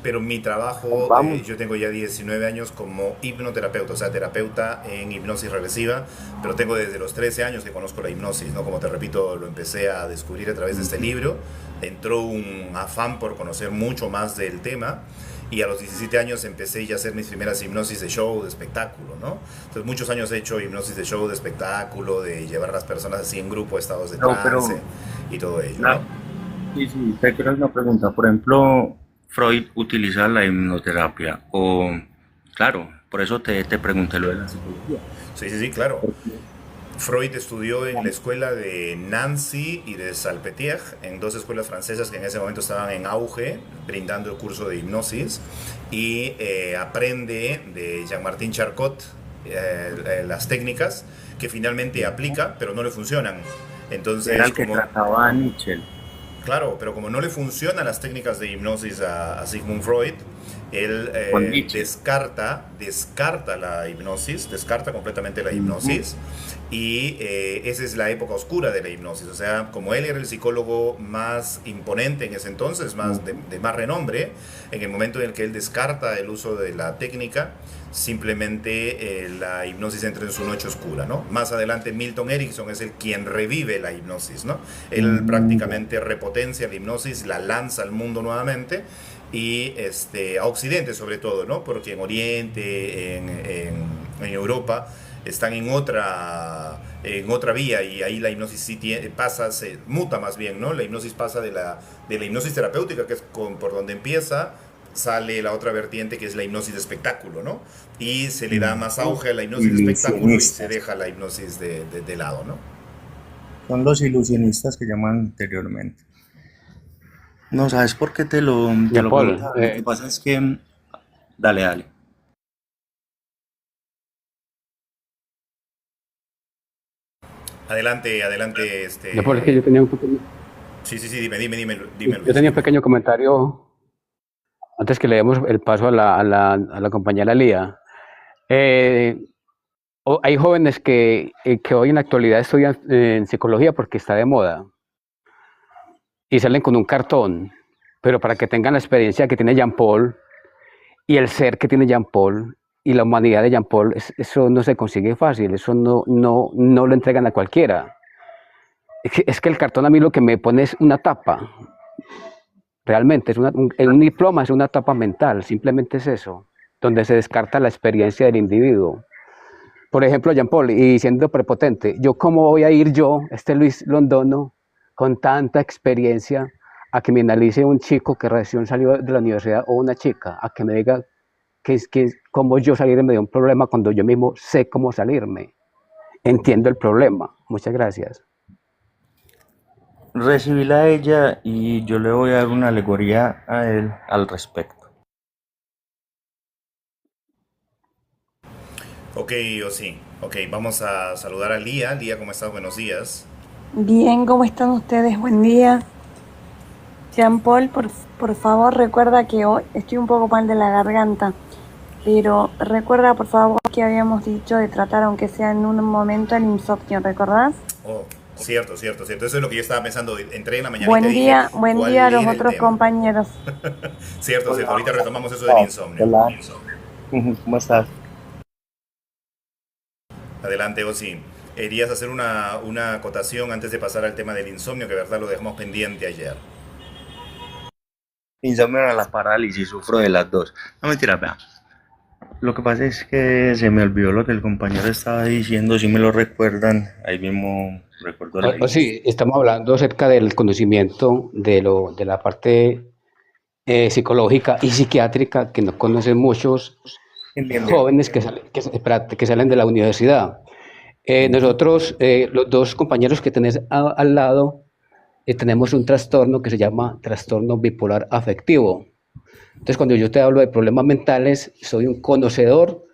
Pero mi trabajo, Vamos. yo tengo ya 19 años como hipnoterapeuta, o sea, terapeuta en hipnosis regresiva, pero tengo desde los 13 años que conozco la hipnosis, ¿no? Como te repito, lo empecé a descubrir a través de este libro. Entró un afán por conocer mucho más del tema, y a los 17 años empecé ya a hacer mis primeras hipnosis de show, de espectáculo, ¿no? Entonces muchos años he hecho hipnosis de show, de espectáculo, de llevar a las personas así en grupo a estados de No, trance pero y todo ello, ¿no? la- sí, te quiero hacer una pregunta. Por ejemplo, Freud utiliza la hipnoterapia. O, claro, por eso te pregunté lo de la psicología. Sí, sí, sí, claro. Porque, Freud estudió en la escuela de Nancy y de Salpêtrière, en 2 escuelas francesas que en ese momento estaban en auge, brindando el curso de hipnosis, y aprende de Jean-Martin Charcot las técnicas que finalmente aplica, pero no le funcionan. era Entonces, el que como trataba a Nietzsche. claro, pero como no le funcionan las técnicas de hipnosis a Sigmund Freud, él Con Nietzsche. descarta la hipnosis, descarta completamente la Ujú. hipnosis, y esa es la época oscura de la hipnosis. O sea, como él era el psicólogo más imponente en ese entonces, más Ujú. de más renombre, en el momento en el que él descarta el uso de la técnica, simplemente la hipnosis entra en su noche oscura, ¿no? Más adelante Milton Erickson es el quien revive la hipnosis, ¿no? Él Ya. prácticamente repotencia la hipnosis, la lanza al mundo nuevamente, y a Occidente sobre todo, ¿no? Porque en Oriente, en Europa, están en otra vía, y ahí la hipnosis sí pasa, se muta más bien, ¿no? La hipnosis pasa de la hipnosis terapéutica, que es por donde empieza, sale la otra vertiente que es la hipnosis de espectáculo, ¿no? Y se le da más Ujú. auge a la hipnosis de espectáculo y se Ilusionistas. deja la hipnosis de lado, ¿no? Son los ilusionistas que llaman anteriormente. No, ¿sabes por qué te lo Jean-Paul, preguntaba? Lo que pasa es que, dale. Adelante, adelante, Jean-Paul, es que yo tenía un pequeño, Sí, sí, sí, dime, yo Luis, tenía un dime. pequeño comentario antes que le demos el paso a la compañera Lía. Eh, Hay jóvenes que hoy en la actualidad estudian en psicología porque está de moda y salen con un cartón, pero para que tengan la experiencia que tiene Jean Paul y el ser que tiene Jean Paul y la humanidad de Jean Paul, eso no se consigue fácil, eso no lo entregan a cualquiera. Es que el cartón a mí lo que me pone es una tapa, realmente, un diploma es una tapa mental, simplemente es eso, donde se descarta la experiencia del individuo. Por ejemplo, Jean Paul, y siendo prepotente, yo cómo voy a ir yo, este Luis Londono, con tanta experiencia, a que me analice un chico que recién salió de la universidad o una chica, a que me diga cómo yo salirme de un problema cuando yo mismo sé cómo salirme. Entiendo el problema. Muchas gracias. Recibíla a ella y yo le voy a dar una alegoría a él al respecto. Ok, o sí. Ok, vamos a saludar a Lía. Lía, ¿cómo estás? Buenos días. Bien, ¿cómo están ustedes? Buen día. Jean Paul, por favor, recuerda que hoy estoy un poco mal de la garganta. pero recuerda por favor que habíamos dicho de tratar, aunque sea en un momento, el insomnio, ¿recordás? Oh, cierto. Eso es lo que yo estaba pensando. Entré en la mañana Buen y te día, dije, buen ¿cuál día a los era el otros tema? compañeros. Cierto. Hola, Ahorita hola. retomamos eso del insomnio. Hola. ¿Cómo estás? Adelante, Osi. Querías hacer una acotación antes de pasar al tema del insomnio, que verdad lo dejamos pendiente ayer. Insomnio a la parálisis, sufro de las dos. No, mentira, vea. Lo que pasa es que se me olvidó lo que el compañero estaba diciendo, si me lo recuerdan, ahí mismo recuerdo la... Sí, estamos hablando acerca del conocimiento de la parte psicológica y psiquiátrica que no conocen muchos Entiende. jóvenes que salen de la universidad. Nosotros, los dos compañeros que tenés al lado, tenemos un trastorno que se llama trastorno bipolar afectivo. Entonces, cuando yo te hablo de problemas mentales, soy un conocedor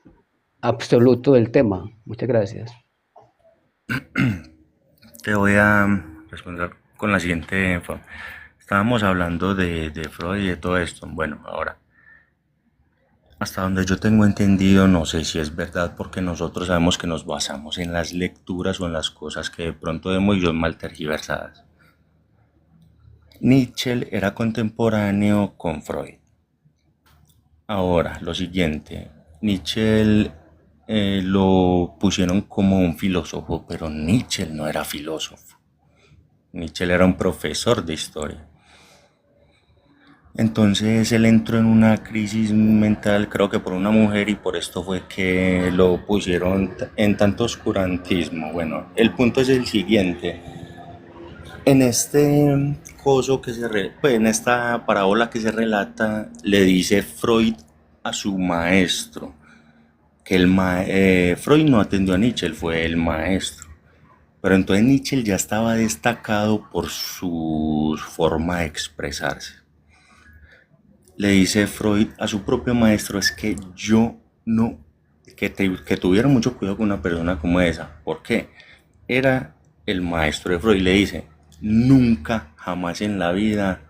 absoluto del tema. Muchas gracias. Te voy a responder con la siguiente forma. Estábamos hablando de Freud y de todo esto. Bueno, ahora, hasta donde yo tengo entendido, no sé si es verdad, porque nosotros sabemos que nos basamos en las lecturas o en las cosas que de pronto vemos y son mal tergiversadas. Nietzsche era contemporáneo con Freud. Ahora, lo siguiente, Nietzsche lo pusieron como un filósofo, pero Nietzsche no era filósofo. Nietzsche era un profesor de historia. Entonces él entró en una crisis mental, creo que por una mujer, y por esto fue que lo pusieron en tanto oscurantismo. Bueno, el punto es el siguiente. En este coso que pues en esta parábola que se relata, le dice Freud a su maestro que Freud no atendió a Nietzsche, él fue el maestro. Pero entonces Nietzsche ya estaba destacado por su forma de expresarse. Le dice Freud a su propio maestro, es que yo no, que tuviera mucho cuidado con una persona como esa. ¿Por qué? Era el maestro de Freud. Le dice, nunca, jamás en la vida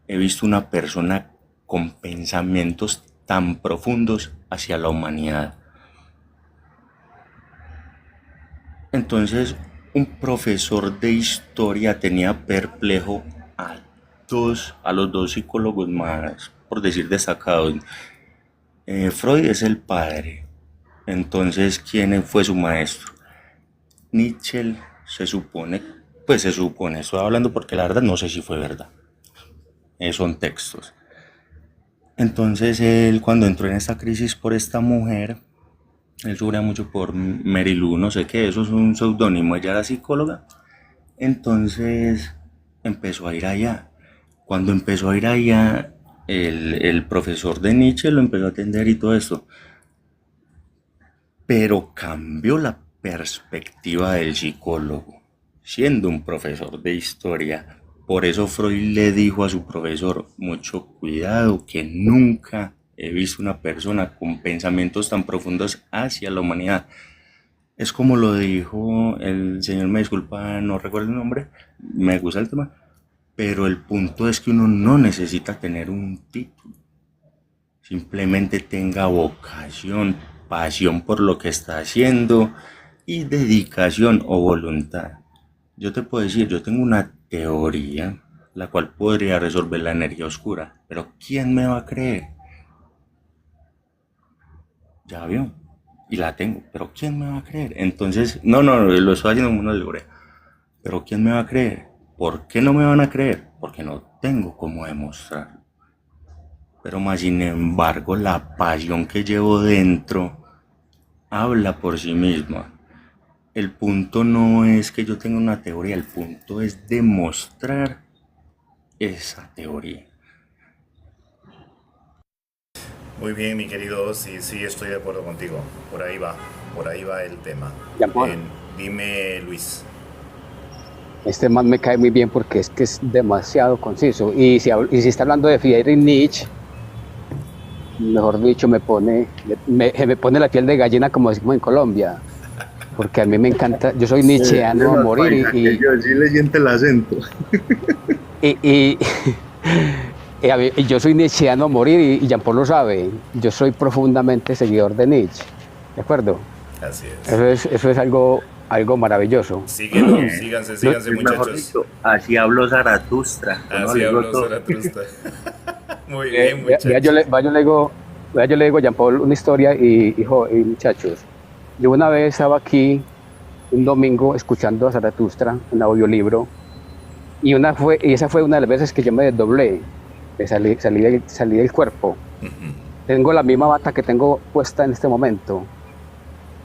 he visto una persona con pensamientos tan profundos hacia la humanidad. Entonces, un profesor de historia tenía perplejo a los dos psicólogos más, por decir, destacados. Freud es el padre. Entonces, ¿quién fue su maestro? Nietzsche se supone, estoy hablando porque la verdad no sé si fue verdad. Son textos. Entonces, él cuando entró en esta crisis por esta mujer, él sufría mucho por Mary Lou, no sé qué, eso es un seudónimo, ella era psicóloga. Entonces empezó a ir allá. Cuando empezó a ir allá, el profesor de Nietzsche lo empezó a atender y todo esto. Pero cambió la perspectiva del psicólogo, siendo un profesor de historia. Por eso Freud le dijo a su profesor, mucho cuidado, que nunca he visto una persona con pensamientos tan profundos hacia la humanidad. Es como lo dijo el señor, me disculpa, no recuerdo el nombre, me gusta el tema, pero el punto es que uno no necesita tener un título, simplemente tenga vocación, pasión por lo que está haciendo y dedicación o voluntad. Yo te puedo decir, yo tengo una teoría la cual podría resolver la energía oscura, pero ¿quién me va a creer? Ya vio, y la tengo, pero ¿quién me va a creer? Entonces, no, lo estoy haciendo como una libre, pero ¿quién me va a creer? ¿Por qué no me van a creer? Porque no tengo cómo demostrarlo. Pero más sin embargo, la pasión que llevo dentro habla por sí misma. El punto no es que yo tenga una teoría, el punto es demostrar esa teoría. Muy bien, mi querido, sí, estoy de acuerdo contigo. Por ahí va el tema. Dime, Luis. Este man me cae muy bien porque es que es demasiado conciso. Y si está hablando de Friedrich Nietzsche, mejor dicho, me pone la piel de gallina, como decimos en Colombia. Porque a mí me encanta, yo soy nietzscheano a morir yo sí le siento el acento. Y yo soy nietzscheano a morir y Jean-Paul lo sabe. Yo soy profundamente seguidor de Nietzsche. ¿De acuerdo? Así es. Eso es algo maravilloso. Síguelo, síganse, síganse, Mejor muchachos. dicho, así habló Zaratustra. ¿No? Así Le digo habló todo. Zaratustra. Muy bien, Vea, muchachos. yo le digo a Jean-Paul una historia y muchachos, yo una vez estaba aquí un domingo escuchando a Zaratustra, un audiolibro, y esa fue una de las veces que yo me desdoblé, que salí del cuerpo. Ujú. Tengo la misma bata que tengo puesta en este momento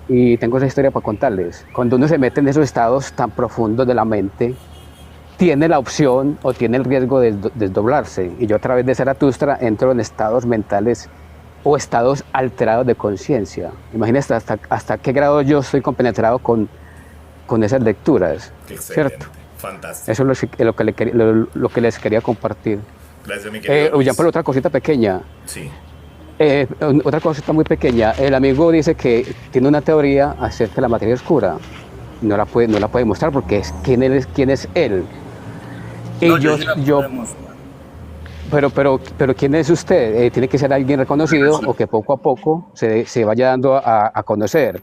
y tengo esa historia para contarles. Cuando uno se mete en esos estados tan profundos de la mente, tiene la opción o tiene el riesgo de desdoblarse. Y yo a través de Zaratustra entro en estados mentales o estados alterados de conciencia. Imagínense hasta qué grado yo estoy compenetrado con esas lecturas, Qué excelente. ¿cierto? Fantástico. Eso es lo que les quería compartir. Gracias, mi querido Ya Luis. por otra cosita pequeña. Sí. Otra cosita muy pequeña. El amigo dice que tiene una teoría acerca de la materia oscura. No la puede mostrar porque quién es él. Y No, yo, sí la yo, podemos. pero ¿quién es usted? Tiene que ser alguien reconocido o que poco a poco se vaya dando a conocer.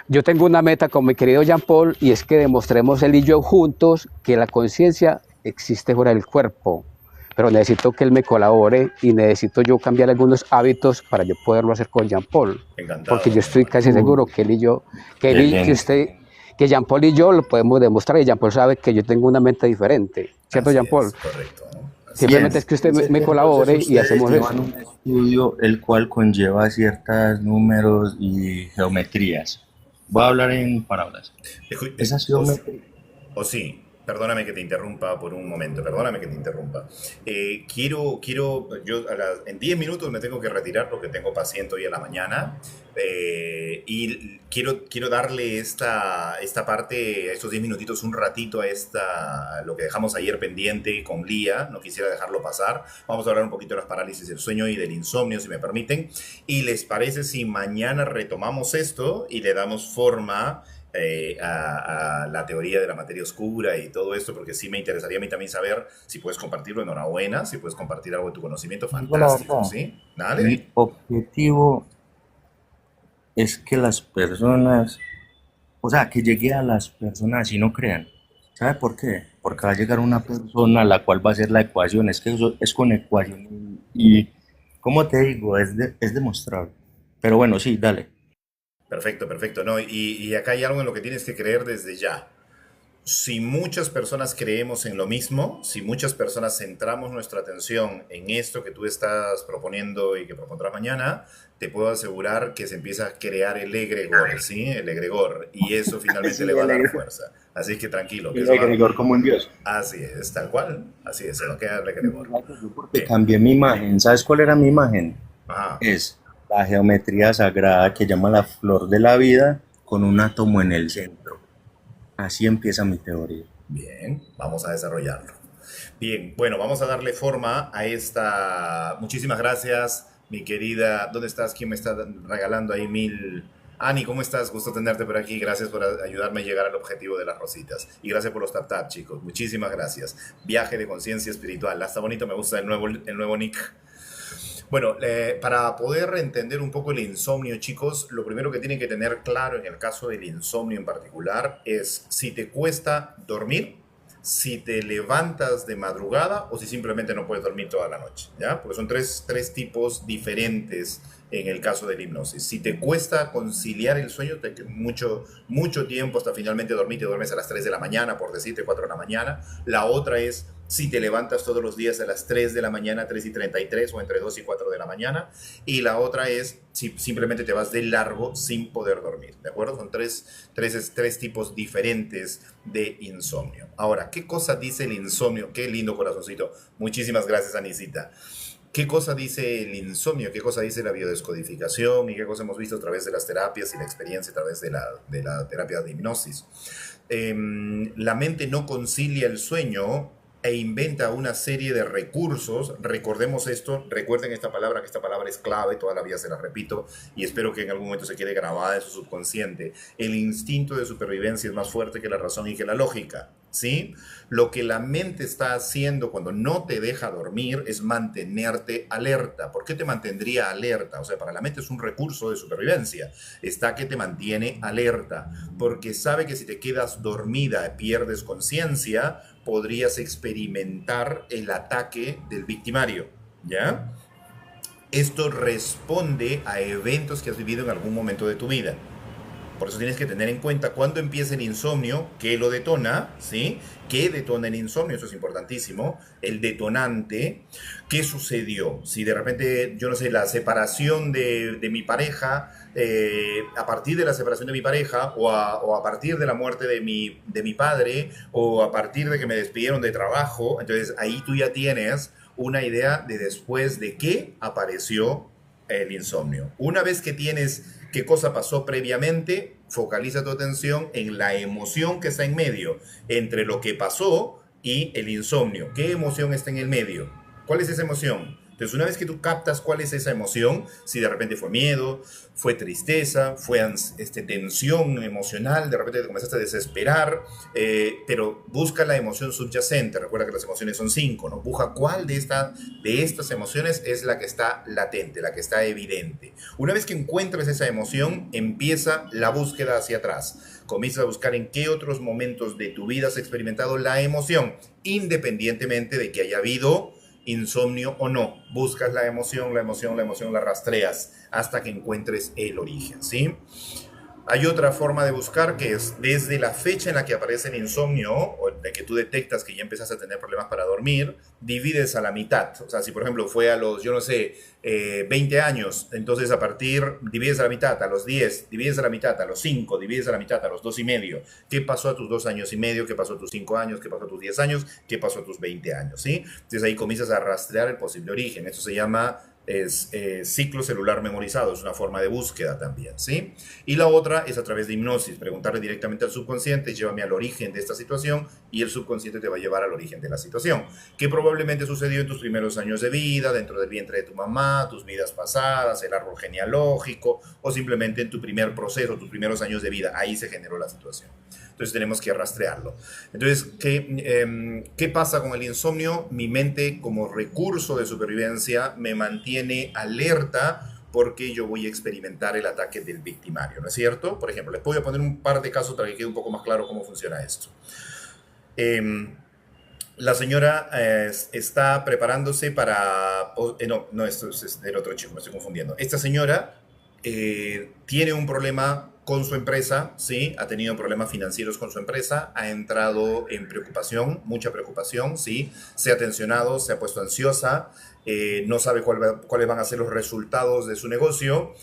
Yo tengo una meta con mi querido Jean-Paul y es que demostremos él y yo juntos que la conciencia existe fuera del cuerpo. Pero necesito que él me colabore y necesito yo cambiar algunos hábitos para yo poderlo hacer con Jean-Paul. Encantado, Porque yo mi estoy hermano. casi seguro que él y yo, Qué bien. que Jean-Paul y yo lo podemos demostrar y Jean-Paul sabe que yo tengo una mente diferente. ¿Cierto, Así Jean-Paul? es, correcto, ¿no? Así Simplemente es. es que usted me Entonces, colabore y ustedes hacemos eso. llevan un estudio el cual conlleva ciertos números y geometrías. Voy a hablar en palabras. Esas geometrías. O sí, perdóname que te interrumpa por un momento, perdóname que te interrumpa. Yo en 10 minutos me tengo que retirar porque tengo paciente hoy en la mañana y quiero darle esta parte, estos 10 minutitos, un ratito a lo que dejamos ayer pendiente con Lía, no quisiera dejarlo pasar. Vamos a hablar un poquito de las parálisis del sueño y del insomnio, si me permiten. ¿Y les parece si mañana retomamos esto y le damos forma a la teoría de la materia oscura y todo esto? Porque sí me interesaría a mí también saber si puedes compartirlo. Enhorabuena, si puedes compartir algo de tu conocimiento, Digo la fantástico, verdad, ¿sí? Dale. mi objetivo es que las personas, o sea, que llegue a las personas y no crean. ¿Sabe por qué? Porque va a llegar una persona a la cual va a hacer la ecuación. Es que eso es con ecuación y ¿cómo te digo? Es demostrable. Pero bueno, sí, dale. Perfecto, perfecto. No, y acá hay algo en lo que tienes que creer desde ya. Si muchas personas creemos en lo mismo, si muchas personas centramos nuestra atención en esto que tú estás proponiendo y que propondrás mañana, te puedo asegurar que se empieza a crear el egregor, ¿sí? El egregor. Y eso finalmente Sí, le va a el dar egregor. fuerza. Así que tranquilo, que El eso va. egregor como un dios. Así es, tal cual. Así es, se va a quedar el egregor. Yo porque Bien. cambié mi imagen. ¿Sabes cuál era mi imagen? Ajá. Es la geometría sagrada que llama la flor de la vida con un átomo en el centro. Así empieza mi teoría. Bien, vamos a desarrollarlo. Bien, bueno, vamos a darle forma a esta. Muchísimas gracias, mi querida. ¿Dónde estás? ¿Quién me está regalando ahí 1000? Ani, ¿cómo estás? Gusto tenerte por aquí. Gracias por ayudarme a llegar al objetivo de las rositas. Y gracias por los tap-tap, chicos. Muchísimas gracias. Viaje de conciencia espiritual. Está bonito, me gusta el nuevo nick. Bueno, para poder entender un poco el insomnio, chicos, lo primero que tienen que tener claro en el caso del insomnio en particular es si te cuesta dormir, si te levantas de madrugada o si simplemente no puedes dormir toda la noche, ¿ya? Porque son tres tipos diferentes en el caso de la hipnosis. Si te cuesta conciliar el sueño, mucho tiempo hasta finalmente dormir, te duermes a las 3 de la mañana, por decirte 4 de la mañana. La otra es si te levantas todos los días a las 3 de la mañana, 3:33 o entre 2 y 4 de la mañana. Y la otra es si simplemente te vas de largo sin poder dormir, ¿de acuerdo? Son tres tipos diferentes de insomnio. Ahora, ¿qué cosa dice el insomnio? Qué lindo corazoncito. Muchísimas gracias, Anisita. ¿Qué cosa dice el insomnio? ¿Qué cosa dice la biodescodificación? ¿Y qué cosa hemos visto a través de las terapias y la experiencia a través de la terapia de hipnosis? La mente no concilia el sueño e inventa una serie de recursos. Recordemos esto, recuerden esta palabra, que esta palabra es clave, toda la vida se la repito y espero que en algún momento se quede grabada en su subconsciente. El instinto de supervivencia es más fuerte que la razón y que la lógica. ¿sí? Lo que la mente está haciendo cuando no te deja dormir es mantenerte alerta. ¿Por qué te mantendría alerta? O sea, para la mente es un recurso de supervivencia. Está que te mantiene alerta, porque sabe que si te quedas dormida, pierdes conciencia, podrías experimentar el ataque del victimario, ¿ya? Esto responde a eventos que has vivido en algún momento de tu vida. Por eso tienes que tener en cuenta cuándo empieza el insomnio, qué lo detona, ¿sí? ¿Qué detona el insomnio? Eso es importantísimo. El detonante, ¿qué sucedió? Si de repente, yo no sé, la separación de mi pareja, a partir de la separación de mi pareja, o a partir de la muerte de mi padre, o a partir de que me despidieron de trabajo, entonces ahí tú ya tienes una idea de después de qué apareció el insomnio. Una vez que tienes qué cosa pasó previamente, focaliza tu atención en la emoción que está en medio, entre lo que pasó y el insomnio. ¿Qué emoción está en el medio? ¿Cuál es esa emoción? Entonces, una vez que tú captas cuál es esa emoción, si de repente fue miedo, fue tristeza, fue tensión emocional, de repente te comenzaste a desesperar, pero busca la emoción subyacente. Recuerda que las emociones son 5, ¿no? Busca cuál de estas emociones es la que está latente, la que está evidente. Una vez que encuentres esa emoción, empieza la búsqueda hacia atrás. Comienza a buscar en qué otros momentos de tu vida has experimentado la emoción, independientemente de que haya habido insomnio o no. Buscas la emoción, la rastreas hasta que encuentres el origen, ¿sí? Hay otra forma de buscar que es desde la fecha en la que aparece el insomnio o de que tú detectas que ya empezaste a tener problemas para dormir, divides a la mitad. O sea, si por ejemplo fue a los, yo no sé, 20 años, entonces divides a la mitad, a los 10, divides a la mitad, a los 5, divides a la mitad, a los 2 y medio. ¿Qué pasó a tus 2 años y medio? ¿Qué pasó a tus 5 años? ¿Qué pasó a tus 10 años? ¿Qué pasó a tus 20 años? ¿Sí? Entonces ahí comienzas a rastrear el posible origen. Esto se llama ciclo celular memorizado, es una forma de búsqueda también, ¿sí? Y la otra es a través de hipnosis, preguntarle directamente al subconsciente, llévame al origen de esta situación, y el subconsciente te va a llevar al origen de la situación, que probablemente sucedió en tus primeros años de vida, dentro del vientre de tu mamá, tus vidas pasadas, el árbol genealógico, o simplemente en tu primer proceso, tus primeros años de vida, ahí se generó la situación. Entonces tenemos que rastrearlo. Entonces, ¿qué pasa con el insomnio? Mi mente, como recurso de supervivencia, me mantiene alerta porque yo voy a experimentar el ataque del victimario, ¿no es cierto? Por ejemplo, les voy a poner un par de casos para que quede un poco más claro cómo funciona esto. La señora está preparándose para... no, esto es del otro chico, me estoy confundiendo. Esta señora tiene un problema con su empresa, ¿sí? Ha tenido problemas financieros con su empresa, ha entrado en preocupación, mucha preocupación, ¿sí? Se ha tensionado, se ha puesto ansiosa, no sabe cuáles van a ser los resultados de su negocio,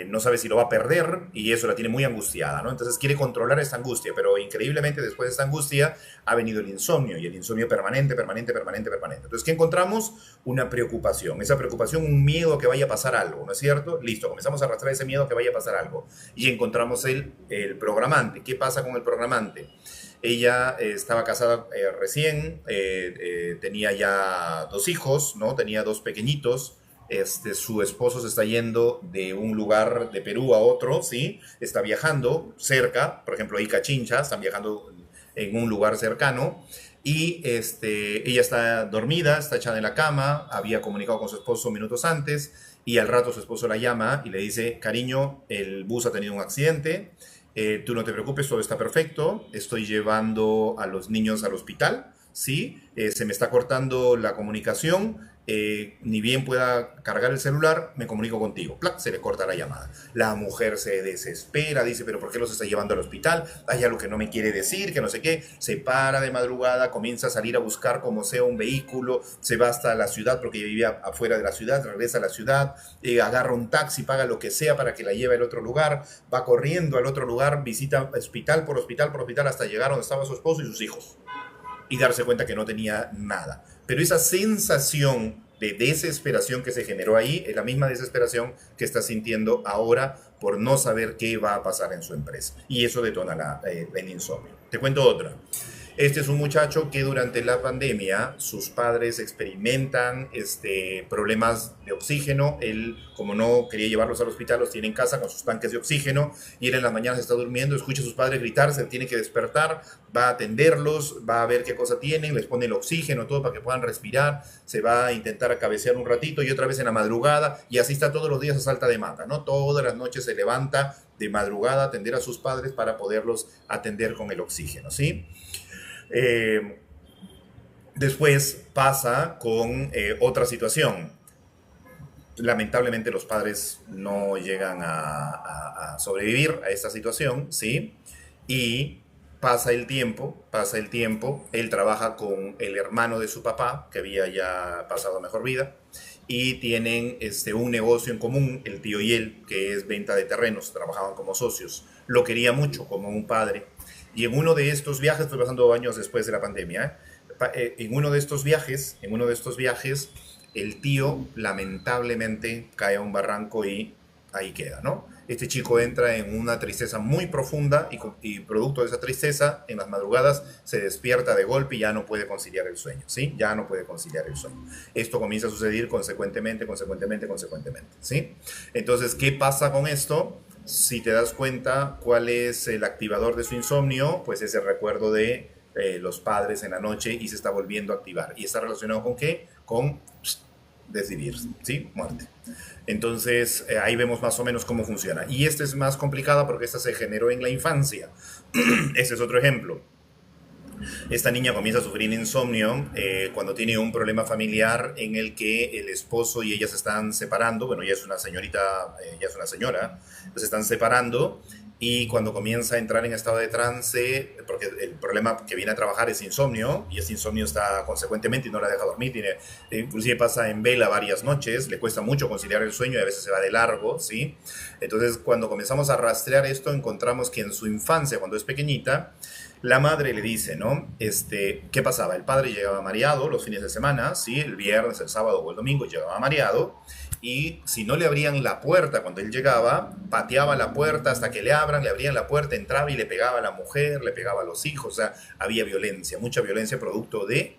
no sabe si lo va a perder y eso la tiene muy angustiada, ¿no? Entonces quiere controlar esta angustia, pero increíblemente después de esta angustia ha venido el insomnio y el insomnio permanente. Entonces, ¿qué encontramos? Una preocupación. Esa preocupación, un miedo a que vaya a pasar algo, ¿no es cierto? Listo, comenzamos a arrastrar ese miedo a que vaya a pasar algo y encontramos el programante. ¿Qué pasa con el programante? Ella estaba casada recién, tenía ya 2 hijos, ¿no? Tenía 2 pequeñitos. Su esposo se está yendo de un lugar de Perú a otro, ¿sí? Está viajando cerca, por ejemplo, Ica Chincha, están viajando en un lugar cercano, y ella está dormida, está echada en la cama, había comunicado con su esposo minutos antes, y al rato su esposo la llama y le dice, cariño, el bus ha tenido un accidente, tú no te preocupes, todo está perfecto, estoy llevando a los niños al hospital, ¿sí? Se me está cortando la comunicación, ni bien pueda cargar el celular, me comunico contigo. ¡Plac! Se le corta la llamada. La mujer se desespera, dice, pero ¿por qué los está llevando al hospital? Hay algo que no me quiere decir, que no sé qué. Se para de madrugada, comienza a salir a buscar como sea un vehículo, se va hasta la ciudad porque vivía afuera de la ciudad, regresa a la ciudad, agarra un taxi, paga lo que sea para que la lleve al otro lugar, va corriendo al otro lugar, visita hospital por hospital hasta llegar donde estaba su esposo y sus hijos. Y darse cuenta que no tenía nada. Pero esa sensación de desesperación que se generó ahí es la misma desesperación que está sintiendo ahora por no saber qué va a pasar en su empresa. Y eso detona el insomnio. Te cuento otra. Este es un muchacho que durante la pandemia sus padres experimentan problemas de oxígeno. Él, como no quería llevarlos al hospital, los tiene en casa con sus tanques de oxígeno, y él en las mañanas está durmiendo, escucha a sus padres gritar, se tiene que despertar, va a atenderlos, va a ver qué cosa tienen, les pone el oxígeno, todo para que puedan respirar, se va a intentar cabecear un ratito y otra vez en la madrugada, y así está todos los días a salta de mata, ¿no? Todas las noches se levanta de madrugada a atender a sus padres para poderlos atender con el oxígeno, ¿sí? Después pasa con otra situación. Lamentablemente los padres no llegan a sobrevivir a esta situación, ¿sí? Y pasa el tiempo, él trabaja con el hermano de su papá, que había ya pasado mejor vida, y tienen un negocio en común, el tío y él, que es venta de terrenos, trabajaban como socios. Lo quería mucho, como un padre. Y en uno de estos viajes, estoy pasando años después de la pandemia, en uno de estos viajes, el tío lamentablemente cae a un barranco y ahí queda, ¿no? Este chico entra en una tristeza muy profunda y producto de esa tristeza, en las madrugadas se despierta de golpe y ya no puede conciliar el sueño, ¿sí? Ya no puede conciliar el sueño. Esto comienza a suceder consecuentemente, ¿sí? Entonces, ¿qué pasa con esto? Si te das cuenta cuál es el activador de su insomnio, pues es el recuerdo de los padres en la noche y se está volviendo a activar. ¿Y está relacionado con qué? Con desvivir, ¿sí? Muerte. Entonces, ahí vemos más o menos cómo funciona. Y esta es más complicada porque esta se generó en la infancia. Este es otro ejemplo. Esta niña comienza a sufrir insomnio cuando tiene un problema familiar en el que el esposo y ella se están separando. Bueno, ella es una señorita, ya es una señora, se están separando, y cuando comienza a entrar en estado de trance, porque el problema que viene a trabajar es insomnio, y ese insomnio está consecuentemente y no la deja dormir, inclusive pasa en vela varias noches, le cuesta mucho conciliar el sueño y a veces se va de largo, ¿sí? Entonces, cuando comenzamos a rastrear esto, encontramos que en su infancia, cuando es pequeñita, la madre le dice, ¿no? ¿Qué pasaba? El padre llegaba mareado los fines de semana, ¿sí? El viernes, el sábado o el domingo llegaba mareado, y si no le abrían la puerta cuando él llegaba, pateaba la puerta hasta que le abrían la puerta, entraba y le pegaba a la mujer, le pegaba a los hijos, o sea, había violencia, mucha violencia producto de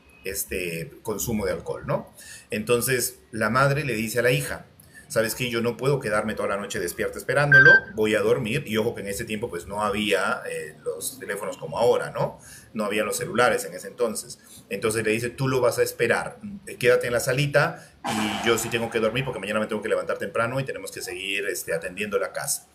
consumo de alcohol, ¿no? Entonces, la madre le dice a la hija, ¿sabes qué? Yo no puedo quedarme toda la noche despierta esperándolo, voy a dormir. Y ojo que en ese tiempo pues no había los teléfonos como ahora, ¿no? No había los celulares en ese entonces. Entonces le dice, tú lo vas a esperar, quédate en la salita y yo sí tengo que dormir porque mañana me tengo que levantar temprano y tenemos que seguir atendiendo la casa.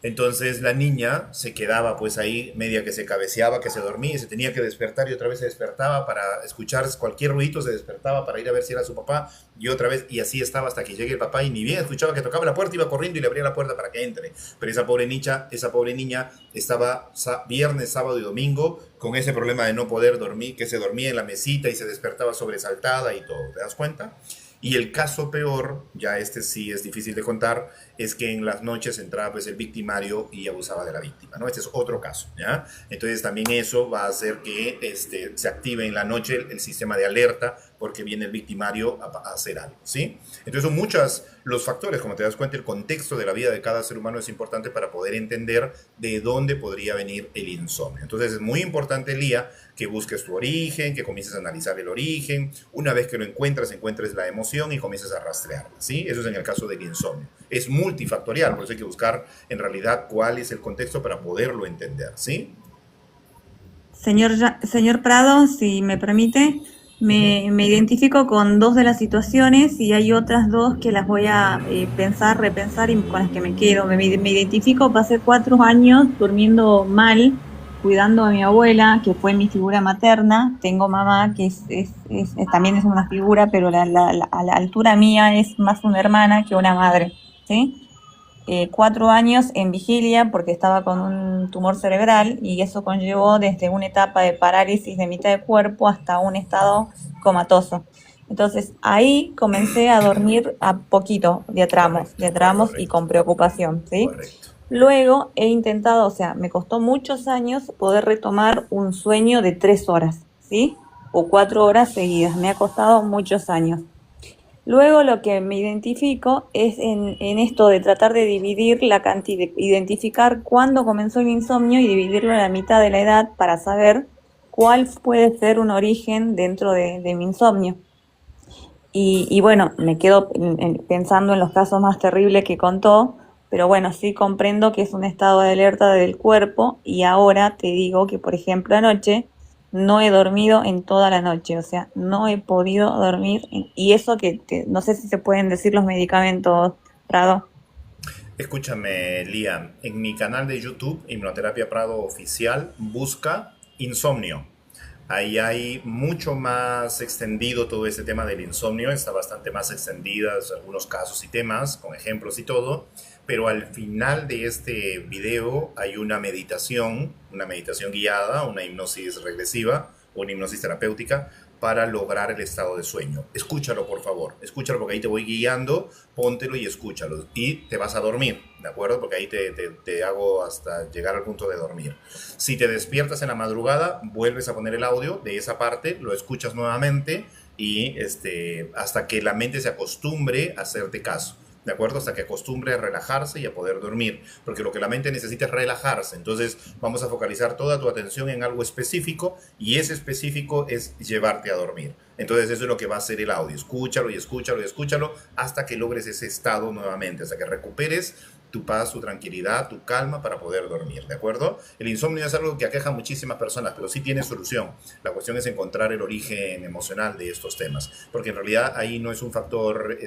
Entonces la niña se quedaba pues ahí, media que se cabeceaba, que se dormía y se tenía que despertar y otra vez se despertaba para escuchar cualquier ruido, se despertaba para ir a ver si era su papá y otra vez, y así estaba hasta que llegue el papá y ni bien escuchaba que tocaba la puerta, iba corriendo y le abría la puerta para que entre. Pero esa pobre niña estaba viernes, sábado y domingo con ese problema de no poder dormir, que se dormía en la mesita y se despertaba sobresaltada y todo, ¿te das cuenta? Y el caso peor, ya sí es difícil de contar, es que en las noches entraba pues el victimario y abusaba de la víctima, ¿no? Este es otro caso, ¿ya? Entonces también eso va a hacer que se active en la noche el sistema de alerta porque viene el victimario a hacer algo, ¿sí? Entonces son muchos los factores, como te das cuenta, el contexto de la vida de cada ser humano es importante para poder entender de dónde podría venir el insomnio. Entonces es muy importante, Lía, que busques tu origen, que comiences a analizar el origen. Una vez que lo encuentres la emoción y comiences a rastrearla, ¿sí? Eso es en el caso del insomnio. Es multifactorial, por eso hay que buscar en realidad cuál es el contexto para poderlo entender, ¿sí? Señor Prado, si me permite, me identifico con dos de las situaciones y hay otras dos que las voy a repensar y con las que me quedo. Me identifico, pasé 4 años durmiendo mal, cuidando a mi abuela, que fue mi figura materna. Tengo mamá, que también es una figura, pero a la altura mía es más una hermana que una madre, ¿sí? 4 años en vigilia porque estaba con un tumor cerebral y eso conllevó desde una etapa de parálisis de mitad de cuerpo hasta un estado comatoso. Entonces ahí comencé a dormir a poquito, de a tramos y con preocupación, ¿sí? Correcto. Luego he intentado, o sea, me costó muchos años poder retomar un sueño de 3 horas, ¿sí? O 4 horas seguidas, me ha costado muchos años. Luego lo que me identifico es en esto de tratar de dividir la cantidad, identificar cuándo comenzó el insomnio y dividirlo a la mitad de la edad para saber cuál puede ser un origen dentro de mi insomnio. Y bueno, me quedo pensando en los casos más terribles que contó, pero bueno, sí comprendo que es un estado de alerta del cuerpo y ahora te digo que, por ejemplo, anoche no he dormido en toda la noche, o sea, no he podido dormir y eso no sé si se pueden decir los medicamentos, Prado. Escúchame, Liam, en mi canal de YouTube, Hipnoterapia Prado Oficial, busca insomnio. Ahí hay mucho más extendido todo ese tema del insomnio, está bastante más extendidas algunos casos y temas, con ejemplos y todo, pero al final de este video hay una meditación guiada, una hipnosis regresiva, una hipnosis terapéutica para lograr el estado de sueño. Escúchalo, por favor, escúchalo porque ahí te voy guiando, póntelo y escúchalo y te vas a dormir, ¿de acuerdo? Porque ahí te hago hasta llegar al punto de dormir. Si te despiertas en la madrugada, vuelves a poner el audio de esa parte, lo escuchas nuevamente y hasta que la mente se acostumbre a hacerte caso. ¿De acuerdo? Hasta que acostumbre a relajarse y a poder dormir. Porque lo que la mente necesita es relajarse. Entonces vamos a focalizar toda tu atención en algo específico y ese específico es llevarte a dormir. Entonces eso es lo que va a hacer el audio. Escúchalo y escúchalo y escúchalo hasta que logres ese estado nuevamente. Hasta que recuperes tu paz, tu tranquilidad, tu calma para poder dormir. ¿De acuerdo? El insomnio es algo que aqueja a muchísimas personas, pero sí tiene solución. La cuestión es encontrar el origen emocional de estos temas. Porque en realidad ahí no es un factor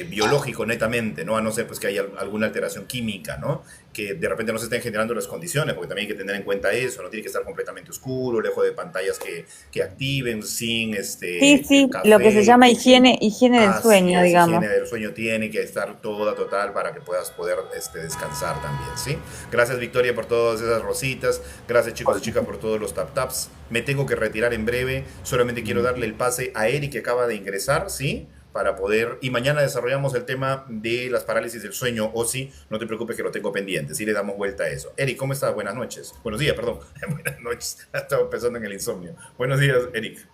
biológico netamente, ¿no? A no ser pues que haya alguna alteración química, ¿no? Que de repente no se estén generando las condiciones, porque también hay que tener en cuenta eso, no tiene que estar completamente oscuro, lejos de pantallas que activen, sin Sí, café. lo que se llama higiene del sueño, digamos. Higiene del sueño tiene que estar toda total para que puedas poder descansar también, ¿sí? Gracias, Victoria, por todas esas rositas, gracias, chicos y chicas, por todos los tap-taps. Me tengo que retirar en breve, solamente quiero darle el pase a Eric, que acaba de ingresar, ¿sí? Para poder, y mañana desarrollamos el tema de las parálisis del sueño, o sí, no te preocupes que lo tengo pendiente, sí le damos vuelta a eso. Eric, ¿cómo estás? Buenas noches. Buenos días, perdón. Buenas noches. Estaba pensando en el insomnio. Buenos días, Eric.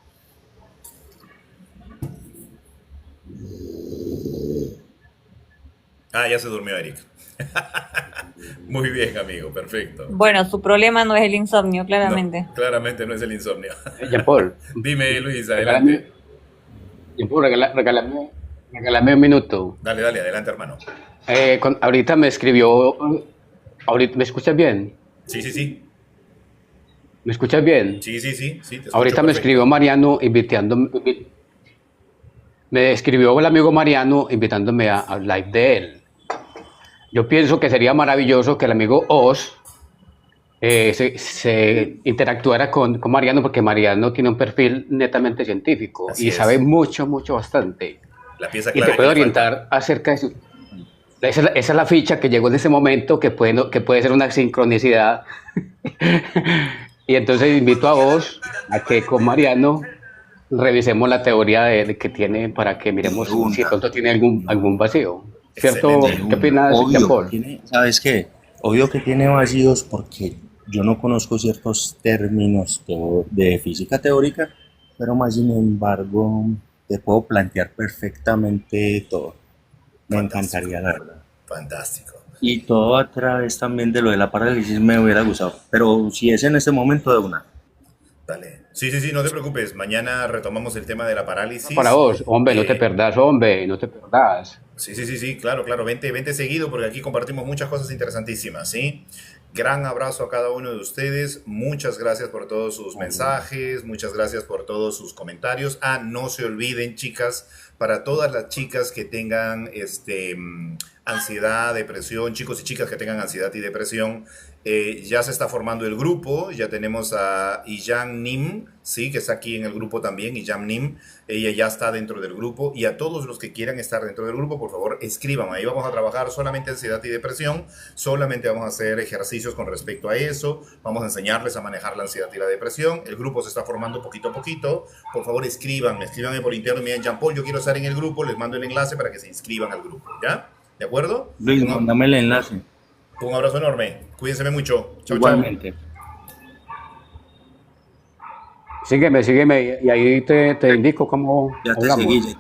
Ah, ya se durmió Eric. Muy bien, amigo, perfecto. Bueno, su problema no es el insomnio, claramente. No, claramente no es el insomnio. Jean-Paul. Dime, Luis, adelante. Jean-Paul, regálame un minuto. Dale, adelante, hermano. Ahorita me escribió. ¿Me escuchas bien? Sí. ¿Me escuchas bien? Sí, te escucho ahorita me perfecto. escribió Mariano me escribió el amigo Mariano invitándome a live de él. Yo pienso que sería maravilloso que el amigo Oz se interactuara con Mariano, porque Mariano tiene un perfil netamente científico. Así y es. sabe mucho, bastante. La pieza Y clara te puede que le falta. orientar acerca de su... Esa es la ficha que llegó en ese momento, que puede ser una sincronicidad. Y entonces invito a vos a que con Mariano revisemos la teoría que tiene, para que miremos si de pronto tiene algún vacío. ¿Cierto? Excelente. ¿Qué opinas, Jean-Paul? ¿Sabes qué? Obvio que tiene vacíos porque yo no conozco ciertos términos de física teórica, pero más sin embargo te puedo plantear perfectamente todo. Me encantaría, la verdad. Fantástico. Y todo a través también de lo de la parálisis me hubiera gustado. Pero si es en este momento, de una. Dale. Sí, no te preocupes. Mañana retomamos el tema de la parálisis. Para vos, hombre, no te perdás, hombre, no te perdás. Sí, claro. Vente seguido porque aquí compartimos muchas cosas interesantísimas, ¿sí? Gran abrazo a cada uno de ustedes. Muchas gracias por todos sus mensajes. Muchas gracias por todos sus comentarios. No se olviden, chicas, para todas las chicas que tengan ansiedad, depresión, chicos y chicas que tengan ansiedad y depresión, ya se está formando el grupo. Ya tenemos a Iyam Nim, sí, que está aquí en el grupo también. Iyam Nim, ella ya está dentro del grupo. Y a todos los que quieran estar dentro del grupo, por favor, escriban. Ahí vamos a trabajar solamente ansiedad y depresión. Solamente vamos a hacer ejercicios con respecto a eso. Vamos a enseñarles a manejar la ansiedad y la depresión. El grupo se está formando poquito a poquito. Por favor, escríbanme por interno. Miren, Jean-Paul, yo quiero estar en el grupo. Les mando el enlace para que se inscriban al grupo, ¿ya? ¿De acuerdo? Luis, mándame el enlace. Un abrazo enorme. Cuídense mucho. Chau, Igualmente. Sígueme, y ahí te indico cómo Ya te hablamos. seguí.